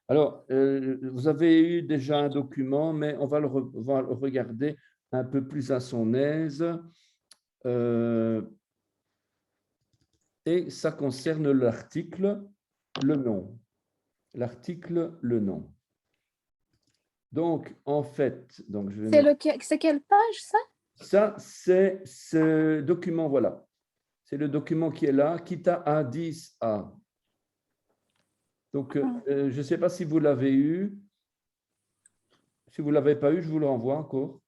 Alors, vous avez eu déjà un document, mais on va le regarder un peu plus à son aise. Et ça concerne l'article, le nom. L'article, le nom. Donc, en fait, donc je vais mettre... C'est quelle page, ça? Ça, c'est ce document, voilà. C'est le document qui est là, Kita A10A. Donc, je ne sais pas si vous l'avez eu. Si vous ne l'avez pas eu, je vous le renvoie encore.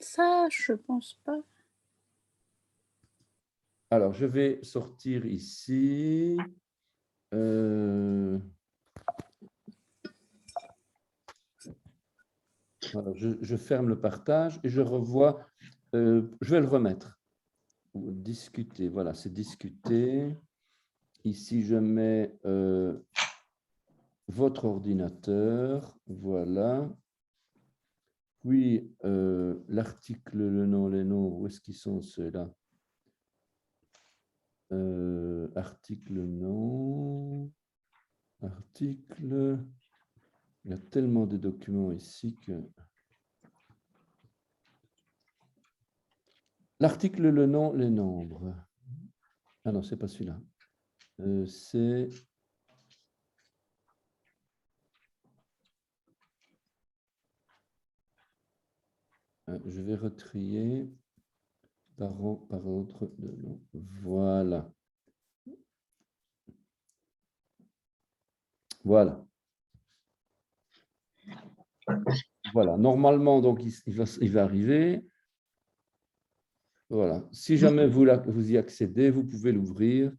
Ça, je pense pas. Alors, je vais sortir ici. Voilà, je ferme le partage et je revois. Je vais le remettre. Discuter, voilà, c'est discuter. Ici, je mets votre ordinateur. Voilà. Puis, l'article, le nom, les noms, où est-ce qu'ils sont ceux-là? Article, nom. Article. Il y a tellement de documents ici que... L'article, le nom, les nombres. Ah non, c'est pas celui-là. C'est... Je vais retrier par ordre de nom. Voilà. Voilà. Voilà. Normalement, donc, il va arriver. Voilà. Si jamais vous y accédez, vous pouvez l'ouvrir.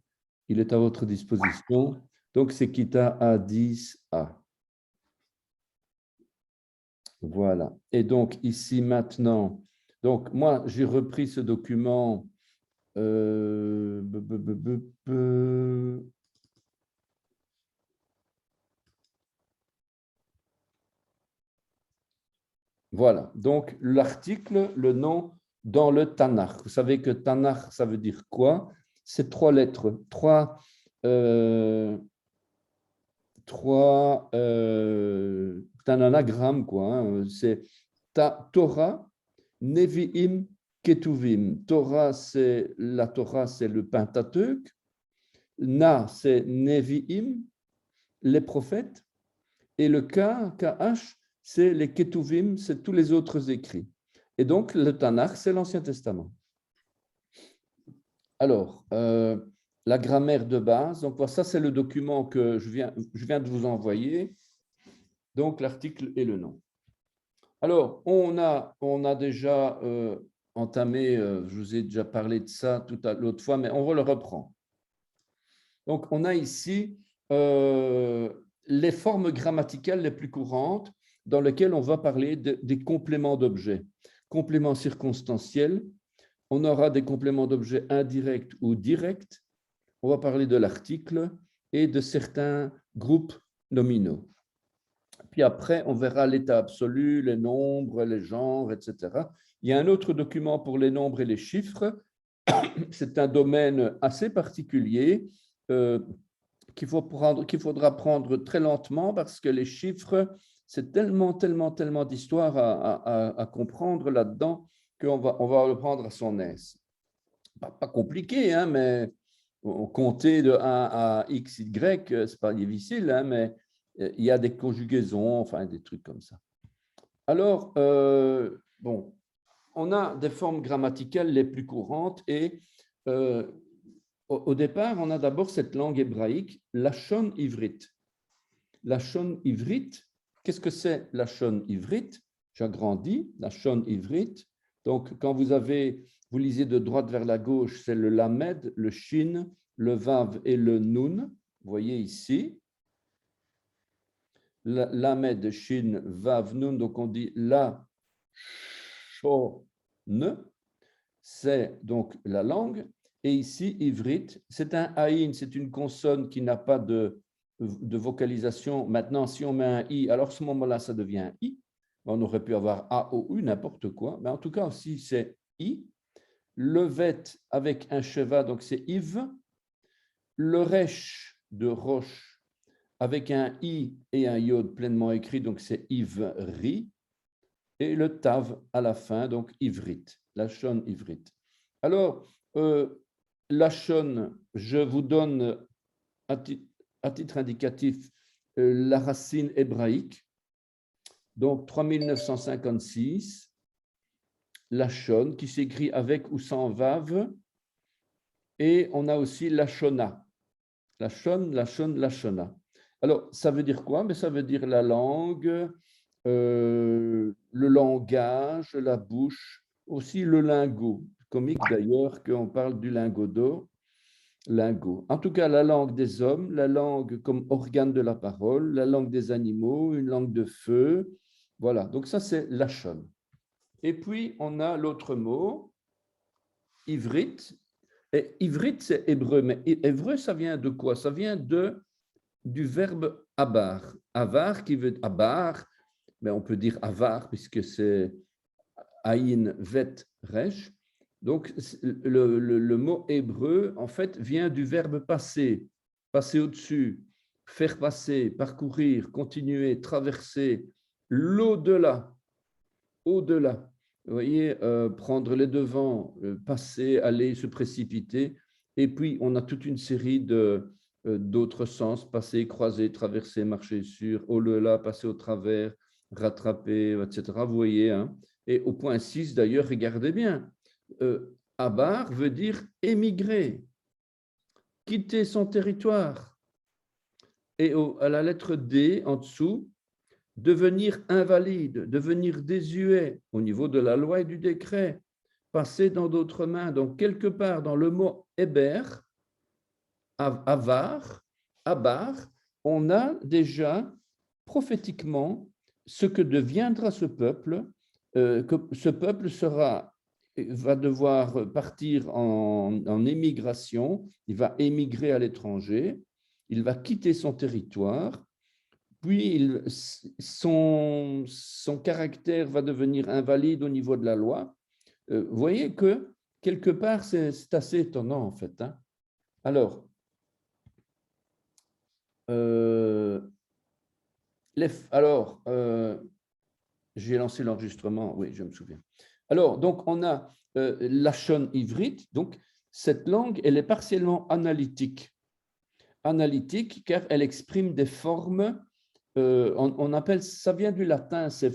Il est à votre disposition. Donc, c'est Kita A10A. Voilà. Et donc, ici, maintenant, donc, moi, j'ai repris ce document. Voilà. Donc, l'article, le nom dans le Tanakh. Vous savez que Tanakh, ça veut dire quoi? C'est trois lettres, trois un anagramme, quoi. Hein. C'est Torah, Nevi'im, Ketuvim. La Torah, c'est le Pentateuque. Na, c'est Nevi'im, les prophètes. Et le KH, c'est les Ketuvim, c'est tous les autres écrits. Et donc, le Tanakh, c'est l'Ancien Testament. Alors, la grammaire de base, donc ça, c'est le document que je viens de vous envoyer. Donc, l'article et le nom. Alors, on a déjà entamé, je vous ai déjà parlé de ça l'autre fois, mais on le reprend. Donc, on a ici les formes grammaticales les plus courantes dans lesquelles on va parler des compléments d'objets. Compléments circonstanciels, on aura des compléments d'objets indirects ou directs, on va parler de l'article et de certains groupes nominaux. Puis après, on verra l'état absolu, les nombres, les genres, etc. Il y a un autre document pour les nombres et les chiffres. C'est un domaine assez particulier qu'il faudra prendre très lentement parce que les chiffres, c'est tellement d'histoires à comprendre là-dedans qu'on va le prendre à son aise. Pas compliqué, hein, mais compter de 1 à x, y, c'est pas difficile, hein, mais il y a des conjugaisons, enfin des trucs comme ça. Alors, bon, on a des formes grammaticales les plus courantes et au départ, on a d'abord cette langue hébraïque, lachon ivrite. Lachon ivrite, qu'est-ce que c'est lachon ivrite? J'agrandis, lachon ivrite. Donc, quand vous lisez de droite vers la gauche, c'est le lamed, le shin, le vav et le nun. Vous voyez ici. Lamed, shin, vav, nun. Donc, on dit la, shon, c'est donc la langue. Et ici, ivrite, c'est un aïn, c'est une consonne qui n'a pas de vocalisation. Maintenant, si on met un i, alors à ce moment-là, ça devient i. On aurait pu avoir a, o, u, n'importe quoi. Mais en tout cas, aussi, c'est i. Le vet avec un cheva, donc c'est iv. Le resh de roche avec un I et un Yod pleinement écrit, donc c'est Ivri, et le Tav à la fin, donc Ivrit, Lachon Ivrit. Alors, Lachon, je vous donne à titre indicatif la racine hébraïque, donc 3956, Lachon, qui s'écrit avec ou sans Vav, et on a aussi Lachona. Lachon, Lachon, Lachona. Alors, ça veut dire quoi? Mais ça veut dire la langue, le langage, la bouche, aussi le lingot. Comique d'ailleurs qu'on parle du lingot d'or, lingot. En tout cas, la langue des hommes, la langue comme organe de la parole, la langue des animaux, une langue de feu. Voilà, donc ça c'est Lachon. Et puis, on a l'autre mot, Ivrit. Et Ivrit, c'est hébreu, mais hébreu, ça vient de quoi? Ça vient du verbe abar. Avar qui veut abar, mais on peut dire avar puisque c'est aïn vet resh. Donc, le mot hébreu, en fait, vient du verbe passer, passer au-dessus, faire passer, parcourir, continuer, traverser, l'au-delà, au-delà. Vous voyez, prendre les devants, passer, aller, se précipiter. Et puis, on a toute une série d'autres sens, passer, croiser, traverser, marcher sur, au-delà, passer au travers, rattraper, etc. Vous voyez, hein? Et au point 6, d'ailleurs, regardez bien, abar veut dire émigrer, quitter son territoire. Et à la lettre D, en dessous, devenir invalide, devenir désuet au niveau de la loi et du décret, passer dans d'autres mains. Donc, quelque part dans le mot héber, avar, abar, on a déjà prophétiquement ce que deviendra ce peuple, que ce peuple va devoir partir en émigration, il va émigrer à l'étranger, il va quitter son territoire, puis son caractère va devenir invalide au niveau de la loi. Vous voyez que quelque part, c'est assez étonnant en fait, hein. Alors, j'ai lancé l'enregistrement, oui, je me souviens. Alors, donc, on a Lachon Ivrit, donc cette langue, elle est partiellement analytique. Analytique, car elle exprime des formes, on appelle, ça vient du latin, ces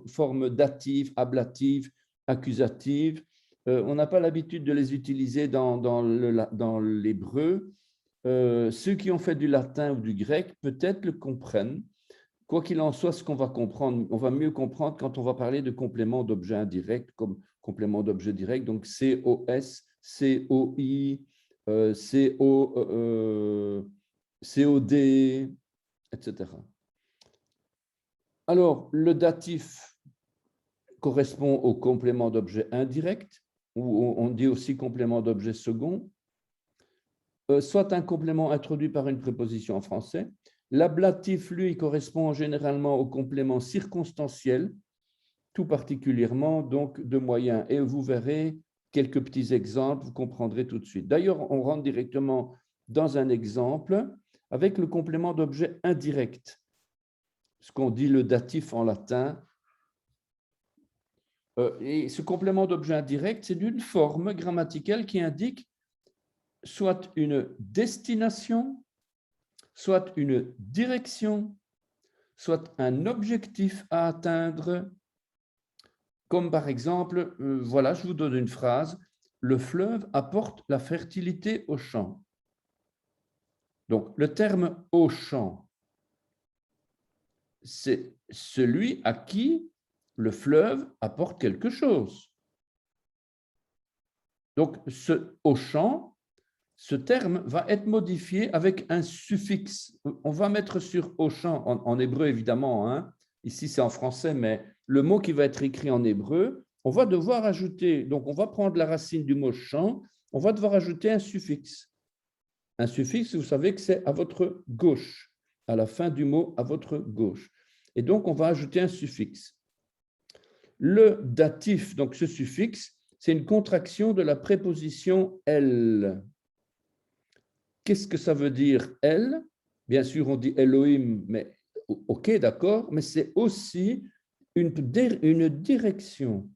formes datives, ablatives, accusatives. On n'a pas l'habitude de les utiliser dans l'hébreu. Ceux qui ont fait du latin ou du grec, peut-être le comprennent. Quoi qu'il en soit, ce qu'on va comprendre, on va mieux comprendre quand on va parler de complément d'objet indirect, comme complément d'objet direct, donc COS, COI, COD, etc. Alors, le datif correspond au complément d'objet indirect, ou on dit aussi complément d'objet second, soit un complément introduit par une préposition en français. L'ablatif, lui, correspond généralement au complément circonstanciel, tout particulièrement donc de moyen. Et vous verrez quelques petits exemples, vous comprendrez tout de suite. D'ailleurs, on rentre directement dans un exemple avec le complément d'objet indirect, ce qu'on dit le datif en latin. Et ce complément d'objet indirect, c'est d'une forme grammaticale qui indique soit une destination, soit une direction, soit un objectif à atteindre, comme par exemple, voilà, je vous donne une phrase, le fleuve apporte la fertilité aux champs. Donc, le terme aux champs, c'est celui à qui le fleuve apporte quelque chose. Donc, ce aux champs, ce terme va être modifié avec un suffixe. On va mettre sur Auchan, en hébreu évidemment, hein. Ici c'est en français, mais le mot qui va être écrit en hébreu, on va devoir ajouter, donc on va prendre la racine du mot champ, on va devoir ajouter un suffixe. Un suffixe, vous savez que c'est à votre gauche, à la fin du mot à votre gauche. Et donc on va ajouter un suffixe. Le datif, donc ce suffixe, c'est une contraction de la préposition elle. Qu'est-ce que ça veut dire elle? Bien sûr, on dit Elohim, mais ok, d'accord, mais c'est aussi une direction,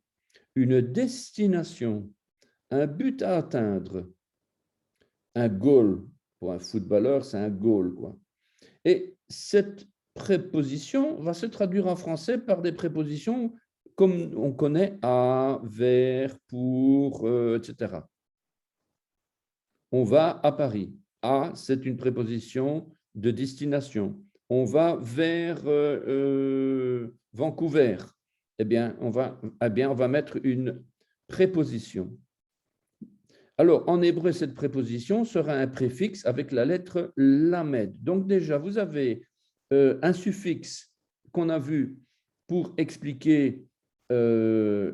une destination, un but à atteindre, un goal. Pour un footballeur, c'est un goal, quoi. Et cette préposition va se traduire en français par des prépositions comme on connaît à, vers, pour, etc. On va à Paris. À, c'est une préposition de destination. On va vers Vancouver. Eh bien, on va mettre une préposition. Alors, en hébreu, cette préposition sera un préfixe avec la lettre lamed. Donc déjà, vous avez un suffixe qu'on a vu pour expliquer la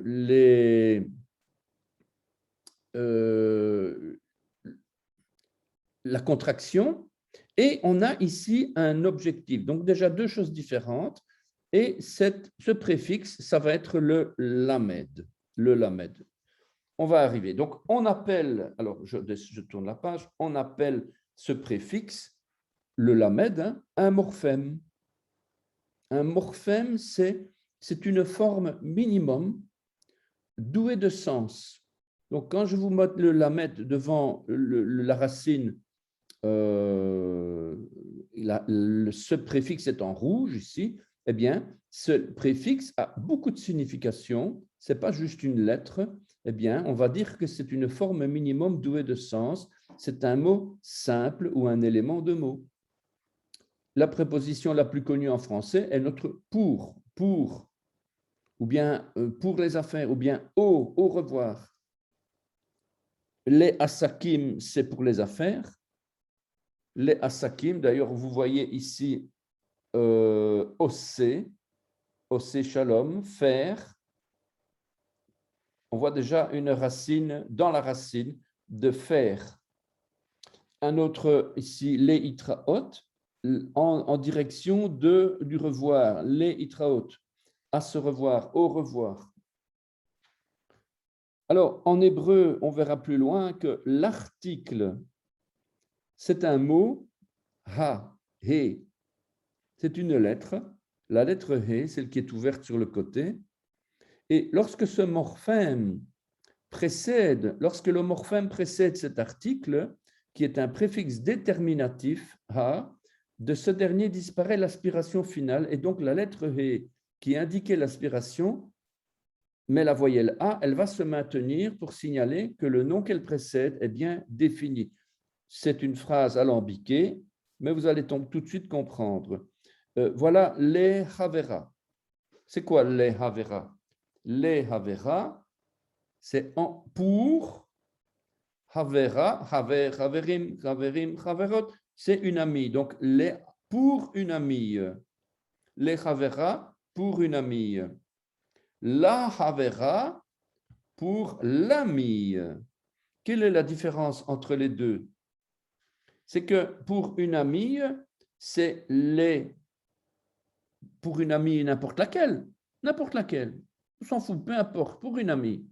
contraction, et on a ici un objectif. Donc déjà deux choses différentes, et ce préfixe, ça va être le lamed. Le lamed. On va arriver. Donc on appelle, alors je tourne la page, on appelle ce préfixe, le lamed, hein, un morphème. Un morphème, c'est une forme minimum douée de sens. Donc quand je vous mets le lamed devant la racine, ce préfixe est en rouge ici, eh bien, ce préfixe a beaucoup de signification. Ce n'est pas juste une lettre. Eh bien, on va dire que c'est une forme minimum douée de sens. C'est un mot simple ou un élément de mot. La préposition la plus connue en français est notre pour, ou bien pour les affaires, ou bien au revoir. Les asakim, c'est pour les affaires. Les asakim, d'ailleurs, vous voyez ici Ossé shalom, faire. On voit déjà une racine dans la racine de faire. Un autre ici, les itraot, en direction du revoir. Les itraot, à se revoir, au revoir. Alors, en hébreu, on verra plus loin que l'article, c'est un mot, ha, he. C'est une lettre. La lettre he, celle qui est ouverte sur le côté. Et lorsque ce morphème lorsque le morphème précède cet article, qui est un préfixe déterminatif, ha, de ce dernier disparaît l'aspiration finale, et donc la lettre he, qui indiquait l'aspiration, mais la voyelle a, elle va se maintenir pour signaler que le nom qu'elle précède est bien défini. C'est une phrase alambiquée, mais vous allez tout de suite comprendre. Voilà les havera. C'est quoi les havera? Les havera, c'est pour, havera, haverim, haverot, c'est une amie. Donc, pour une amie. Les havera, pour une amie. La havera, pour l'amie. Quelle est la différence entre les deux? C'est que pour une amie, c'est pour une amie n'importe laquelle. On s'en fout, peu importe, pour une amie.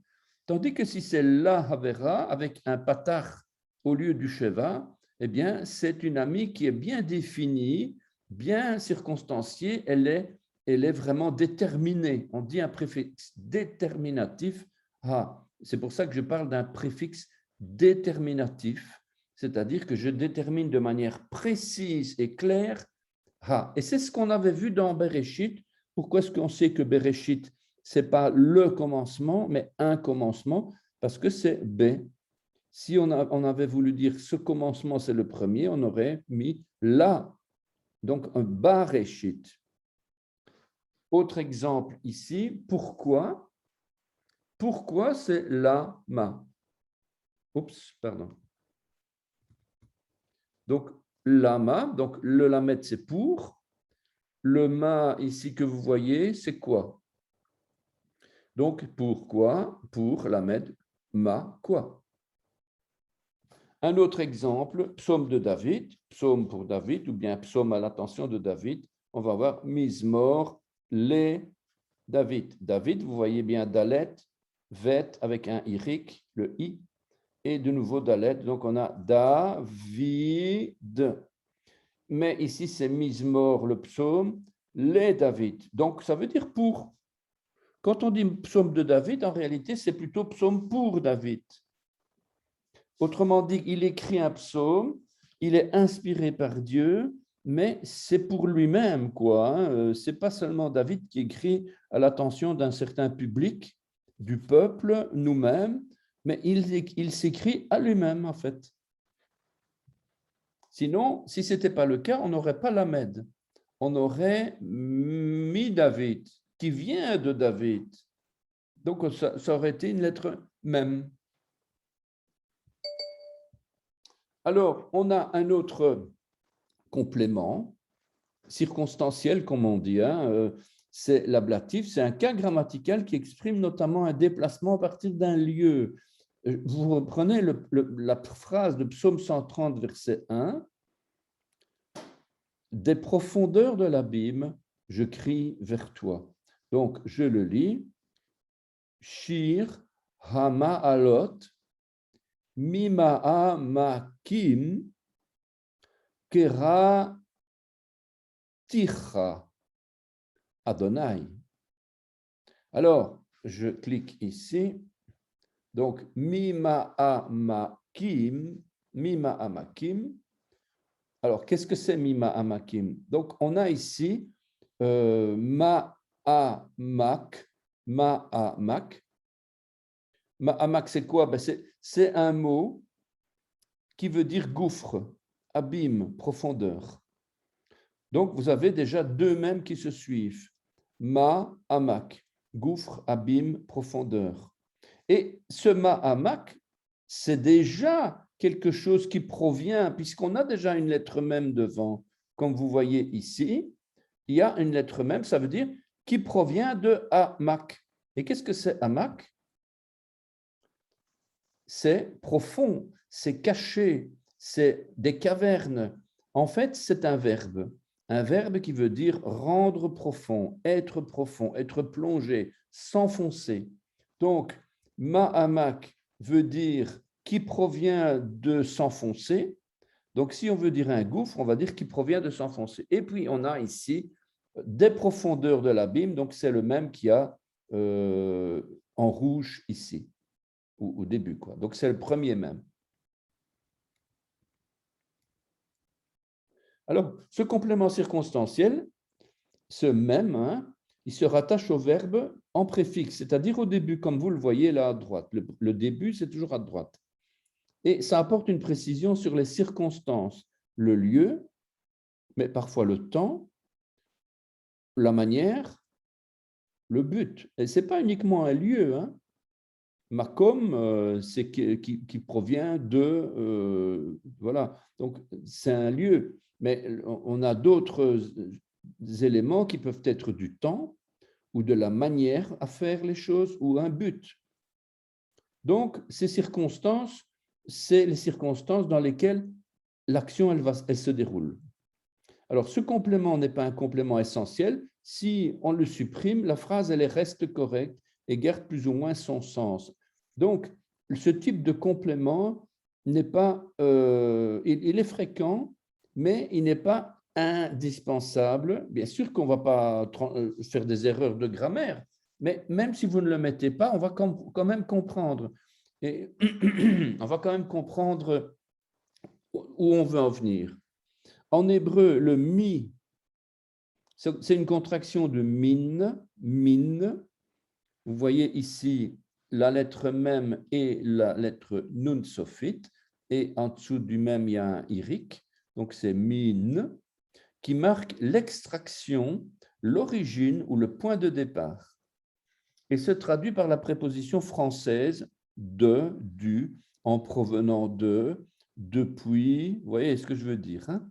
Tandis que si c'est la havera avec un patar au lieu du sheva, eh bien, c'est une amie qui est bien définie, bien circonstanciée, elle est vraiment déterminée. On dit un préfixe déterminatif. Ah, c'est pour ça que je parle d'un préfixe déterminatif, c'est-à-dire que je détermine de manière précise et claire. Ah, et c'est ce qu'on avait vu dans Bereshit. Pourquoi est-ce qu'on sait que Bereshit, ce n'est pas le commencement, mais un commencement? Parce que c'est B. Si on avait voulu dire ce commencement, c'est le premier, on aurait mis là. Donc, un Bereshit. Autre exemple ici, pourquoi? Pourquoi c'est la ma? Oups, pardon. Donc, lama, donc le lamet, c'est pour. Le ma ici que vous voyez, c'est quoi? Donc, pourquoi? Pour lamet, ma, quoi? Un autre exemple, psaume de David, psaume pour David, ou bien psaume à l'attention de David. On va voir Mizmor, les David. David, vous voyez bien Dalet, Vet avec un Irik, le I, et de nouveau Dalet. Donc, on a David. mais ici c'est Mizmor, le psaume, les David. Donc ça veut dire pour. Quand on dit psaume de David, en réalité, c'est plutôt psaume pour David. Autrement dit, il écrit un psaume, il est inspiré par Dieu, mais c'est pour lui-même, quoi. C'est pas seulement David qui écrit à l'attention d'un certain public, du peuple, nous-mêmes, mais il s'écrit à lui-même, en fait. Sinon, si ce n'était pas le cas, on n'aurait pas Lamed. On aurait mis David, qui vient de David. Donc, ça aurait été une lettre même. Alors, on a un autre complément, circonstanciel, comme on dit, hein, c'est l'ablatif, c'est un cas grammatical qui exprime notamment un déplacement à partir d'un lieu. Vous reprenez la phrase de Psaume 130, verset 1, « Des profondeurs de l'abîme, je crie vers toi ». Donc, je le lis, « Shir hama'alot mima'a makim kera ticha Adonai ». Alors, je clique ici. Donc, mima'a makim. Alors, qu'est-ce que c'est mima'a makim? Donc, on a ici ma'amak. Ma'amak, c'est quoi? Ben, c'est un mot qui veut dire gouffre, abîme, profondeur. Donc, vous avez déjà deux mêmes qui se suivent. Ma'amak, gouffre, abîme, profondeur. Et ce ma'amak, c'est déjà quelque chose qui provient, puisqu'on a déjà une lettre même devant. Comme vous voyez ici, il y a une lettre même, ça veut dire qui provient de amak. Et qu'est-ce que c'est amak? C'est profond, c'est caché, c'est des cavernes. En fait, c'est un verbe qui veut dire rendre profond, être plongé, s'enfoncer. Donc, ma'amak veut dire qui provient de s'enfoncer. Donc, si on veut dire un gouffre, on va dire qui provient de s'enfoncer. Et puis, on a ici des profondeurs de l'abîme, donc c'est le même qui a en rouge ici, au début, quoi. Donc, c'est le premier même. Alors, ce complément circonstanciel, ce même, hein, il se rattache au verbe en préfixe, c'est-à-dire au début, comme vous le voyez là à droite. Le début, c'est toujours à droite. Et ça apporte une précision sur les circonstances, le lieu, mais parfois le temps, la manière, le but. Et ce n'est pas uniquement un lieu. Hein. Makom, c'est qui provient de... voilà, donc c'est un lieu. Mais on a d'autres éléments qui peuvent être du temps ou de la manière à faire les choses ou un but. Donc, ces circonstances, c'est les circonstances dans lesquelles l'action, elle se déroule. Alors, ce complément n'est pas un complément essentiel. Si on le supprime, la phrase, elle reste correcte et garde plus ou moins son sens. Donc, ce type de complément n'est pas, il est fréquent, mais il n'est pas indispensable. Bien sûr qu'on ne va pas faire des erreurs de grammaire, mais même si vous ne le mettez pas, on va quand même comprendre. Et on va quand même comprendre où on veut en venir. En hébreu, le mi, c'est une contraction de min. Vous voyez ici la lettre même et la lettre nun sophite, et en dessous du même, il y a un iric, donc c'est min, qui marque l'extraction, l'origine ou le point de départ. Et se traduit par la préposition française de, du, en provenant de, depuis. Vous voyez ce que je veux dire, hein?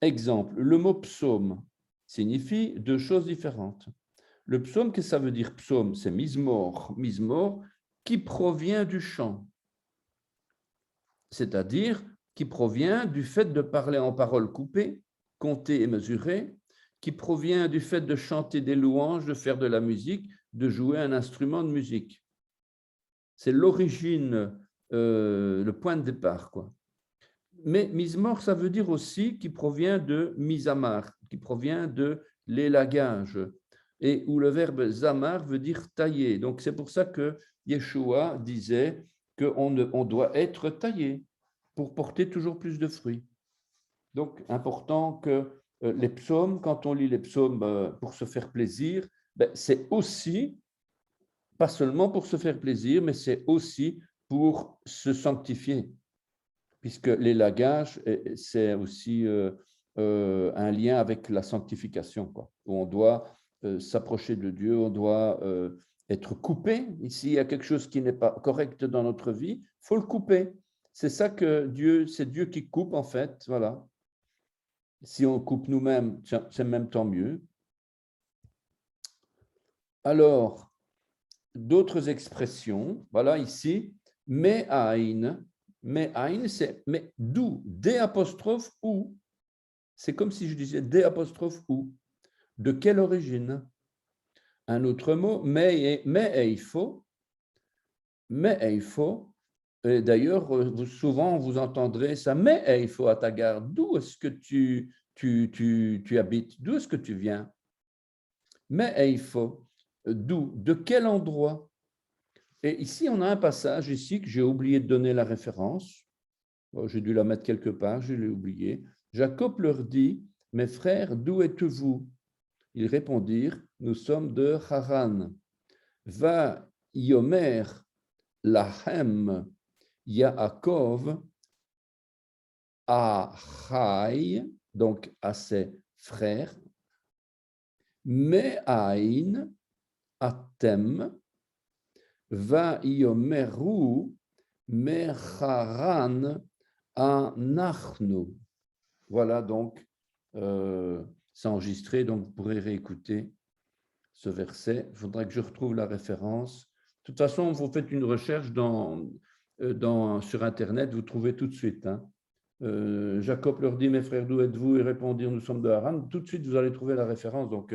Exemple, le mot psaume signifie deux choses différentes. Le psaume, qu'est-ce que ça veut dire psaume? C'est mismor, qui provient du chant, c'est-à-dire qui provient du fait de parler en paroles coupées, comptées et mesurées, qui provient du fait de chanter des louanges, de faire de la musique, de jouer un instrument de musique. C'est l'origine, le point de départ, quoi. Mais Mizmor, ça veut dire aussi qui provient de Mizamar, qui provient de l'élagage, et où le verbe zamar veut dire tailler. Donc, c'est pour ça que Yeshua disait qu'on doit être taillé pour porter toujours plus de fruits. Donc, important que les psaumes, quand on lit les psaumes pour se faire plaisir, c'est aussi, pas seulement pour se faire plaisir, mais c'est aussi pour se sanctifier, puisque l'élagage, c'est aussi un lien avec la sanctification, quoi, où on doit s'approcher de Dieu, on doit être coupé. Ici, il y a quelque chose qui n'est pas correct dans notre vie, il faut le couper. C'est ça que Dieu, c'est Dieu qui coupe, en fait, voilà. Si on coupe nous-mêmes, c'est même tant mieux. Alors, d'autres expressions, voilà ici, me'ain. Me'ain, c'est mais d'où, D apostrophe où. C'est comme si je disais D apostrophe où. De quelle origine? Un autre mot, me'eifo. Me'eifo. D'ailleurs, souvent vous entendrez ça, me'eifo à ta garde. D'où est-ce que tu habites? D'où est-ce que tu viens? Me'eifo. D'où? De quel endroit? Et ici, on a un passage ici que j'ai oublié de donner la référence. Bon, j'ai dû la mettre quelque part, je l'ai oublié. Jacob leur dit, mes frères, d'où êtes-vous? Ils répondirent, nous sommes de Haran. Va yomer lahem Yaakov à Chai, donc à ses frères, Me'ain atem va yomeru mecharan anachnu. Voilà donc, c'est enregistré, donc vous pourrez réécouter ce verset. Il faudra que je retrouve la référence. De toute façon, vous faites une recherche sur Internet, vous trouvez tout de suite. Hein. Jacob leur dit, mes frères, d'où êtes-vous? Ils répondirent, nous sommes de Haran. Tout de suite, vous allez trouver la référence. Donc,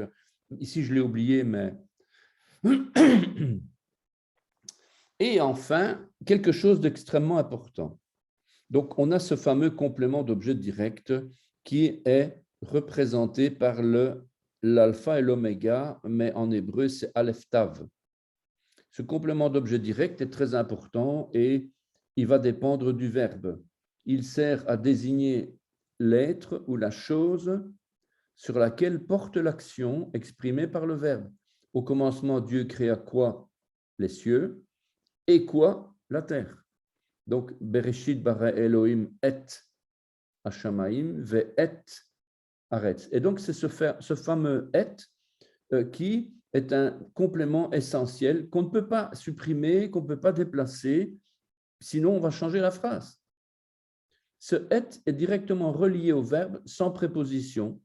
ici, je l'ai oublié, mais... Et enfin, quelque chose d'extrêmement important. Donc, on a ce fameux complément d'objet direct qui est représenté par l'alpha et l'oméga, mais en hébreu, c'est Aleph Tav. Ce complément d'objet direct est très important et il va dépendre du verbe. Il sert à désigner l'être ou la chose sur laquelle porte l'action exprimée par le verbe. Au commencement, Dieu créa quoi? Les cieux. Et quoi? La terre. Donc, Bereshit bara Elohim et Hashamaim ve et Aretz. Et donc, c'est ce fameux et qui est un complément essentiel qu'on ne peut pas supprimer, qu'on ne peut pas déplacer, sinon on va changer la phrase. Ce et est directement relié au verbe sans préposition.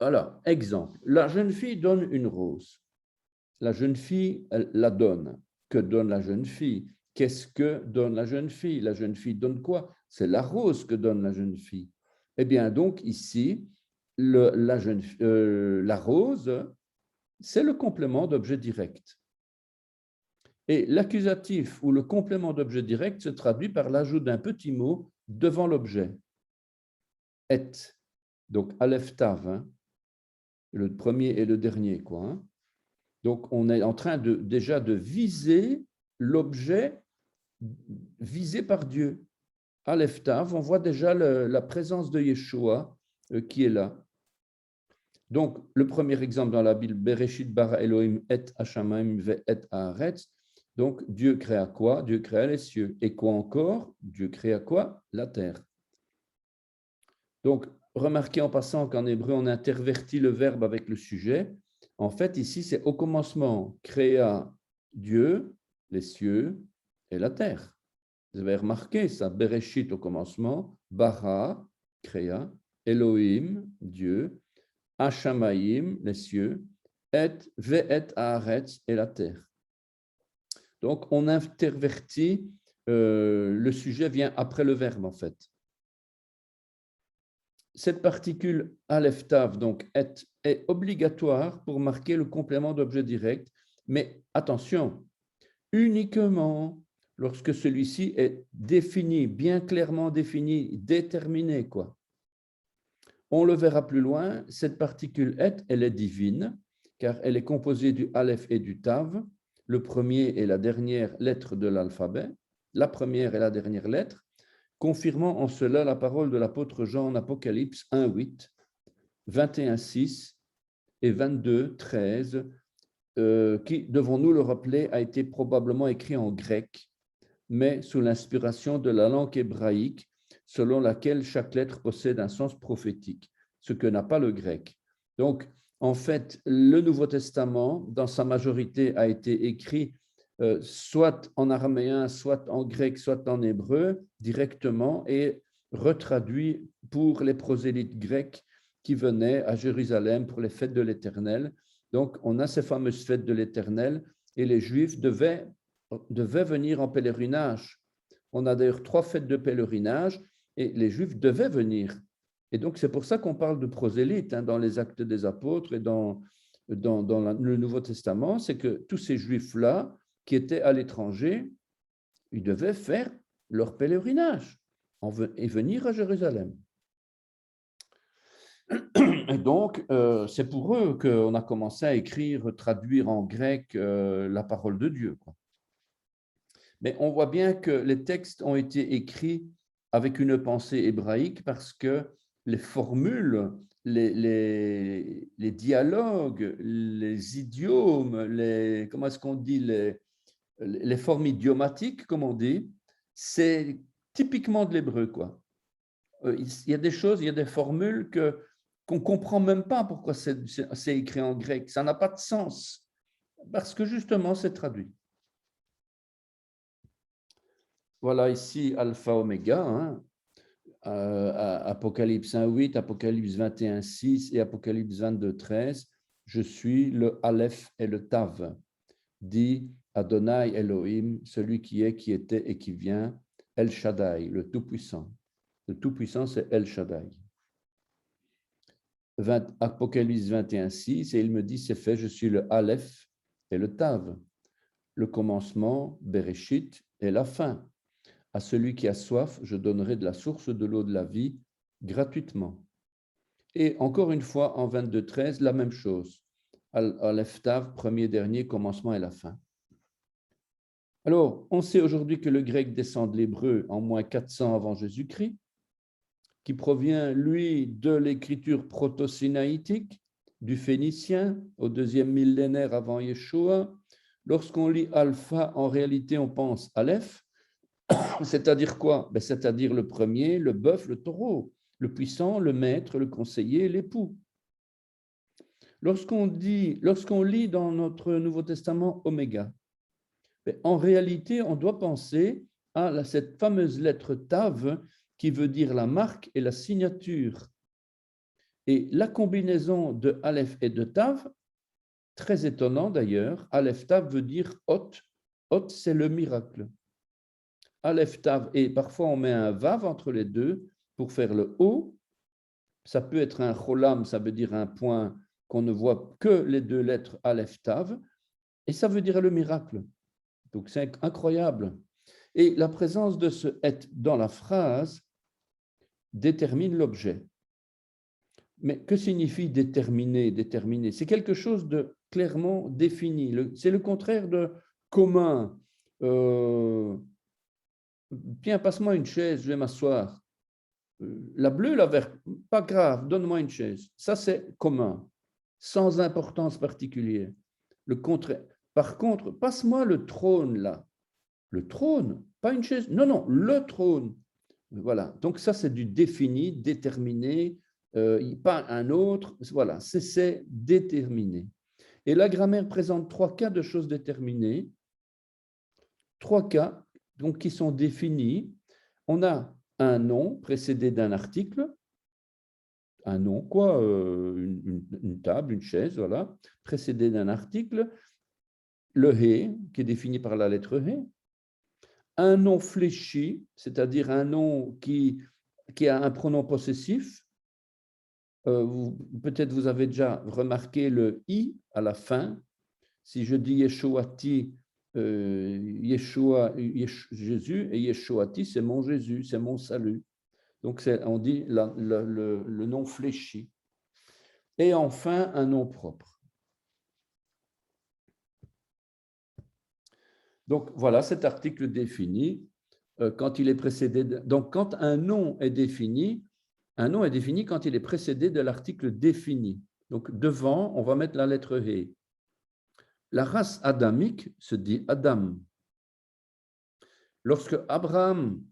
Alors, exemple, la jeune fille donne une rose. La jeune fille, elle la donne. Que donne la jeune fille? Qu'est-ce que donne la jeune fille? La jeune fille donne quoi? C'est la rose que donne la jeune fille. Eh bien, donc ici, la rose, c'est le complément d'objet direct. Et l'accusatif ou le complément d'objet direct se traduit par l'ajout d'un petit mot devant l'objet. Et. Donc, Aleph Tav, hein, le premier et le dernier, quoi. Hein. Donc, on est en train déjà de viser l'objet visé par Dieu. Aleph Tav, on voit déjà la présence de Yeshua qui est là. Donc, le premier exemple dans la Bible, Bereshit bara Elohim et Hashamaim ve et haaretz. Donc, Dieu créa quoi? Dieu créa les cieux. Et quoi encore? Dieu créa quoi? La terre. Donc, remarquez en passant qu'en hébreu, on intervertit le verbe avec le sujet. En fait, ici, c'est au commencement, créa Dieu, les cieux et la terre. Vous avez remarqué ça, Bereshit au commencement, bara, créa, Elohim, Dieu, Hashamaim, les cieux, et ve'et haaretz et la terre. Donc, on intervertit, le sujet vient après le verbe en fait. Cette particule Aleph Tav, donc est obligatoire pour marquer le complément d'objet direct, mais attention, uniquement lorsque celui-ci est défini, bien clairement défini, déterminé, quoi. On le verra plus loin, cette particule et, elle est divine, car elle est composée du aleph et du tav, le premier et la dernière lettre de l'alphabet, la première et la dernière lettre, confirmant en cela la parole de l'apôtre Jean en Apocalypse 1,8, 21,6 et 22,13, qui, devons-nous le rappeler, a été probablement écrit en grec, mais sous l'inspiration de la langue hébraïque, selon laquelle chaque lettre possède un sens prophétique, ce que n'a pas le grec. Donc, en fait, le Nouveau Testament, dans sa majorité, a été écrit soit en araméen, soit en grec, soit en hébreu, directement, et retraduit pour les prosélytes grecs qui venaient à Jérusalem pour les fêtes de l'Éternel. Donc, on a ces fameuses fêtes de l'Éternel, et les Juifs devaient venir en pèlerinage. On a d'ailleurs 3 fêtes de pèlerinage et les Juifs devaient venir. Et donc, c'est pour ça qu'on parle de prosélytes dans les Actes des Apôtres et dans le Nouveau Testament, c'est que tous ces Juifs-là qui étaient à l'étranger, ils devaient faire leur pèlerinage et venir à Jérusalem. Et donc, c'est pour eux qu'on a commencé à écrire, traduire en grec la parole de Dieu, quoi. Mais on voit bien que les textes ont été écrits avec une pensée hébraïque parce que les formules, les dialogues, les idiomes, comment est-ce qu'on dit, les formes idiomatiques, comme on dit, c'est typiquement de l'hébreu, quoi. Il y a des choses, il y a des formules qu'on ne comprend même pas pourquoi c'est écrit en grec. Ça n'a pas de sens parce que justement, c'est traduit. Voilà ici alpha oméga, Apocalypse 1,8, Apocalypse 21,6 et Apocalypse 22,13. Je suis le Aleph et le Tav, dit Adonai Elohim, celui qui est, qui était et qui vient, El Shaddai, le Tout-Puissant. Le Tout-Puissant, c'est El Shaddai. Apocalypse 21,6, et il me dit, c'est fait, je suis le Aleph et le Tav, le commencement, Bereshit, et la fin. À celui qui a soif, je donnerai de la source de l'eau de la vie gratuitement. Et encore une fois, en 22,13, la même chose. Aleph Tav, premier, dernier, commencement et la fin. Alors, on sait aujourd'hui que le grec descend de l'hébreu en moins 400 avant Jésus-Christ, qui provient, lui, de l'écriture proto-sinaïtique, du phénicien, au 2e millénaire avant Yeshua. Lorsqu'on lit alpha, en réalité, on pense Aleph. C'est-à-dire quoi? C'est-à-dire le premier, le bœuf, le taureau, le puissant, le maître, le conseiller, l'époux. Lorsqu'on lit dans notre Nouveau Testament oméga, en réalité, on doit penser à cette fameuse lettre Tav qui veut dire la marque et la signature. Et la combinaison de Aleph et de Tav, très étonnant d'ailleurs, Aleph Tav veut dire hôte. Hôte, c'est le miracle. Aleph Tav, et parfois on met un Vav entre les deux pour faire le O. Ça peut être un Cholam, ça veut dire un point qu'on ne voit que les 2 lettres Aleph Tav, et ça veut dire le miracle. Donc c'est incroyable. Et la présence de ce et dans la phrase détermine l'objet. Mais que signifie déterminer, déterminer? C'est quelque chose de clairement défini. C'est le contraire de commun. Tiens, passe-moi une chaise, je vais m'asseoir. La bleue, la verte, pas grave, donne-moi une chaise. Ça, c'est commun, sans importance particulière. Le contraire. Par contre, passe-moi le trône là. Le trône, pas une chaise. Non, non, le trône. Voilà. Donc ça, c'est du défini, déterminé, pas un autre. Voilà, c'est déterminé. Et la grammaire présente 3 cas de choses déterminées. 3 cas donc, qui sont définis. On a un nom précédé d'un article, un nom, quoi, une table, une chaise, voilà, précédé d'un article, le he, qui est défini par la lettre he, un nom fléchi, c'est-à-dire un nom qui a un pronom possessif. Peut-être vous avez déjà remarqué le i à la fin. Si je dis Yeshuati, Jésus, et Yeshuati, c'est mon Jésus, c'est mon salut. Donc, on dit le nom fléchi. Et enfin, un nom propre. Donc, voilà, cet article définit quand il est précédé. Donc, quand un nom est défini quand il est précédé de l'article défini. Donc, devant, on va mettre la lettre He. La race adamique se dit Adam. Lorsque Abraham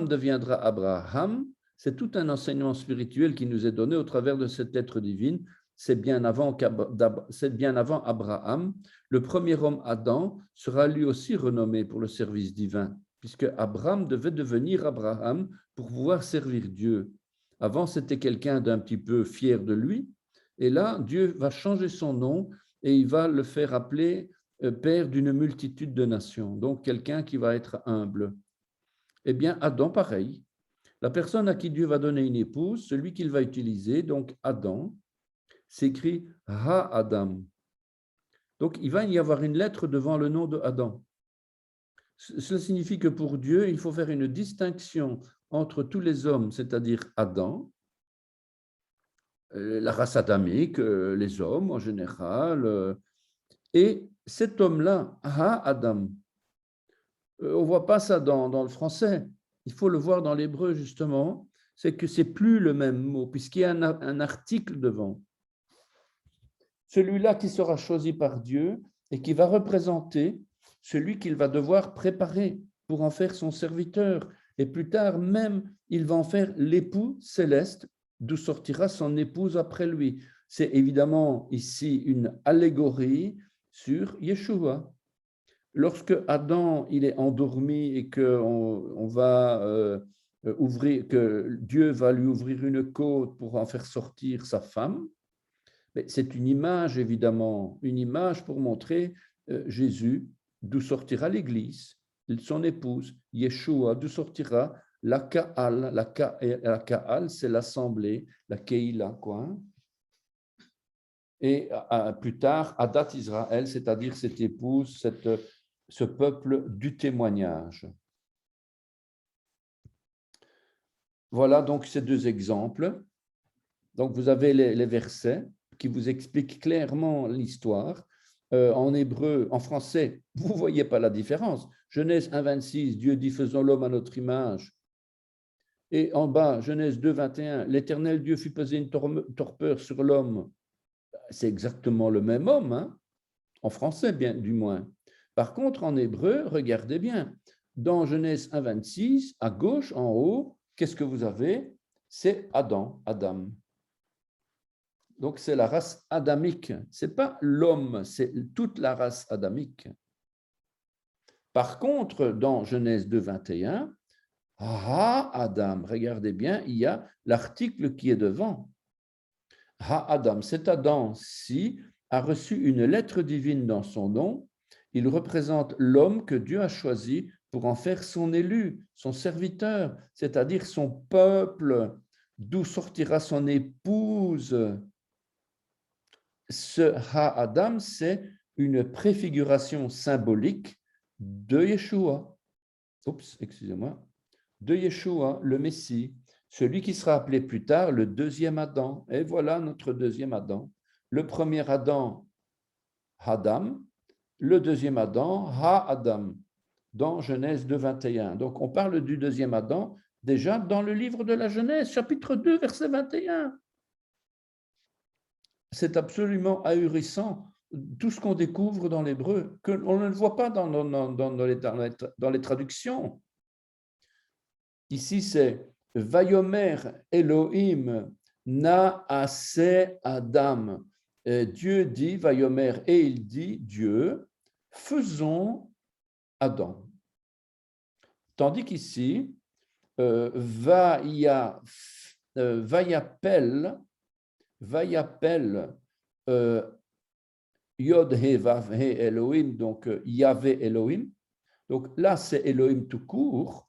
deviendra Abraham, c'est tout un enseignement spirituel qui nous est donné au travers de cette lettre divine. C'est bien avant Abraham. Le premier homme, Adam, sera lui aussi renommé pour le service divin, puisque Abraham devait devenir Abraham pour pouvoir servir Dieu. Avant, c'était quelqu'un d'un petit peu fier de lui, et là, Dieu va changer son nom et il va le faire appeler père d'une multitude de nations, donc quelqu'un qui va être humble. Eh bien, Adam, pareil. La personne à qui Dieu va donner une épouse, celui qu'il va utiliser, donc Adam, s'écrit Ha-Adam. Donc, il va y avoir une lettre devant le nom de Adam. Cela signifie que pour Dieu, il faut faire une distinction entre tous les hommes, c'est-à-dire Adam, la race adamique, les hommes en général, et cet homme-là, Ha-Adam. On ne voit pas ça dans le français. Il faut le voir dans l'hébreu, justement. C'est que ce n'est plus le même mot, puisqu'il y a un article devant. Celui-là qui sera choisi par Dieu et qui va représenter celui qu'il va devoir préparer pour en faire son serviteur. Et plus tard, même, il va en faire l'époux céleste, d'où sortira son épouse après lui. C'est évidemment ici une allégorie sur Yeshua. Lorsque Adam il est endormi et que que Dieu va lui ouvrir une côte pour en faire sortir sa femme, c'est une image évidemment, une image pour montrer Jésus, d'où sortira l'Église, son épouse, Yeshua, d'où sortira la Ka'al. La Ka'al, c'est l'assemblée, la Keila, quoi. Et plus tard, Adat Israël, c'est-à-dire cette épouse, ce peuple du témoignage. Voilà donc ces deux exemples. Donc vous avez les versets qui vous expliquent clairement l'histoire. En hébreu, en français, vous ne voyez pas la différence. Genèse 1,26, Dieu dit faisons l'homme à notre image. Et en bas, Genèse 2,21, l'Éternel Dieu fit peser une torpeur sur l'homme. C'est exactement le même homme, hein? En français bien du moins. Par contre, en hébreu, regardez bien, dans Genèse 1,26, à gauche, en haut, qu'est-ce que vous avez? C'est Adam. Donc, c'est la race adamique. Ce n'est pas l'homme, c'est toute la race adamique. Par contre, dans Genèse 2,21, Ha-Adam, regardez bien, il y a l'article qui est devant. Ha-Adam, cet Adam-ci a reçu une lettre divine dans son nom. Il représente l'homme que Dieu a choisi pour en faire son élu, son serviteur, c'est-à-dire son peuple, d'où sortira son épouse. Ce Ha-Adam, c'est une préfiguration symbolique de Yeshua. De Yeshua, le Messie, celui qui sera appelé plus tard le deuxième Adam. Et voilà notre deuxième Adam. Le premier Adam, Adam, le deuxième Adam, Ha-Adam, dans Genèse 2,21. Donc, on parle du deuxième Adam déjà dans le livre de la Genèse, chapitre 2, verset 21. C'est absolument ahurissant, tout ce qu'on découvre dans l'hébreu, qu'on ne le voit pas dans les traductions. Ici, c'est Vayomer Elohim Naaseh Adam. Dieu dit, Vayomer, et il dit, Dieu, faisons Adam. Tandis qu'ici, Vayapel, Yod He Vav He Elohim, donc Yahvé Elohim. Donc là, c'est Elohim tout court.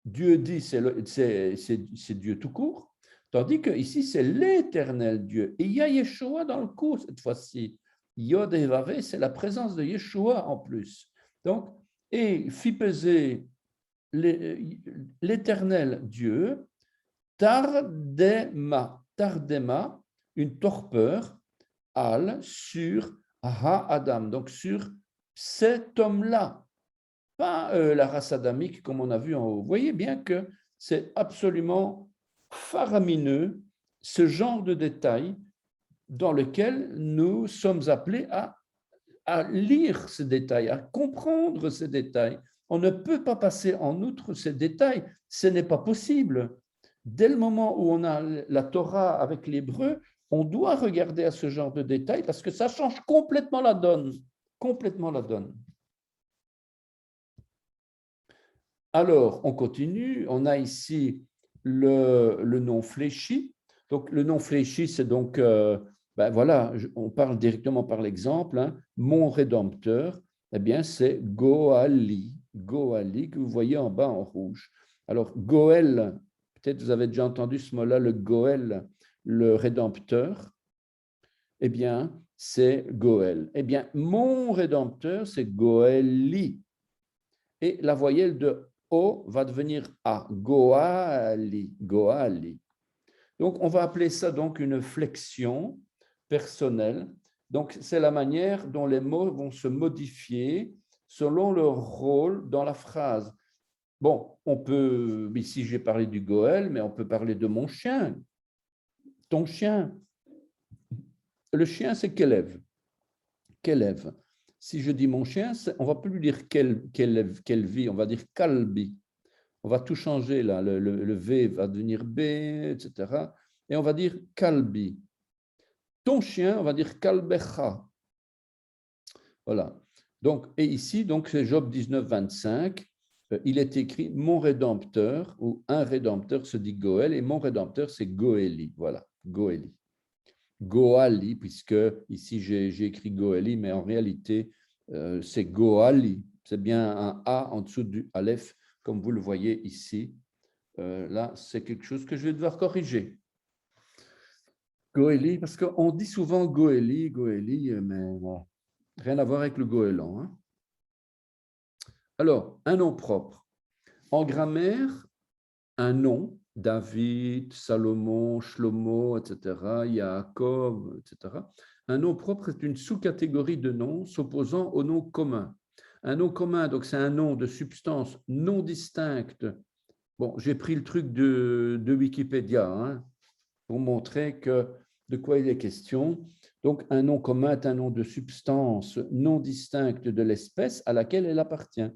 Dieu dit, c'est Dieu tout court. Tandis que ici, c'est l'éternel Dieu. Et il y a Yeshua dans le coup cette fois-ci. Yod He Vav He, c'est la présence de Yeshua en plus. Donc, et fit peser l'Éternel Dieu, tardema, une torpeur, sur Ha-Adam, donc sur cet homme-là, pas la race adamique comme on a vu en haut. Vous voyez bien que c'est absolument faramineux ce genre de détails dans lequel nous sommes appelés à lire ces détails, à comprendre ces détails. On ne peut pas passer en outre ces détails, ce n'est pas possible. Dès le moment où on a la Torah avec l'hébreu, on doit regarder à ce genre de détails parce que ça change complètement la donne. Complètement la donne. Alors, on continue. On a ici le nom fléchi. Donc, le nom fléchi, c'est donc, voilà, on parle directement par l'exemple. Hein. Mon rédempteur, eh bien, c'est Goali. Goali, que vous voyez en bas en rouge. Alors, Goël, peut-être vous avez déjà entendu ce mot-là, le Goël, le rédempteur. Eh bien, c'est Goël. Eh bien, mon rédempteur, c'est Goéli. Et la voyelle de O va devenir A, Goali, Goali. Donc, on va appeler ça donc une flexion personnelle. Donc, c'est la manière dont les mots vont se modifier selon leur rôle dans la phrase. Bon, on peut, ici j'ai parlé du Goël, mais on peut parler de mon chien, ton chien. Le chien, c'est Kélev. Kélev. Si je dis mon chien, on ne va plus dire quelle vie, on va dire Kalbi. On va tout changer là, le V va devenir B, etc. Et on va dire Kalbi. Ton chien, on va dire Kalbecha. Voilà. Donc, et ici, donc, c'est Job 19, 25. Il est écrit mon rédempteur, ou un rédempteur se dit Goël, et mon rédempteur, c'est Goéli. Voilà, Goéli. Goali, puisque ici j'ai écrit Goéli, mais en réalité, c'est Goali. C'est bien un A en dessous du Aleph, comme vous le voyez ici. Là, c'est quelque chose que je vais devoir corriger. Goéli, parce qu'on dit souvent Goéli, Goéli, mais bon, rien à voir avec le goéland. Hein. Alors, un nom propre. En grammaire, un nom, David, Salomon, Shlomo, etc., Yaakov, etc. Un nom propre est une sous-catégorie de noms s'opposant au nom commun. Un nom commun, donc c'est un nom de substance non distincte. Bon, j'ai pris le truc de Wikipédia hein, pour montrer de quoi il est question. Donc, un nom commun est un nom de substance non distincte de l'espèce à laquelle elle appartient.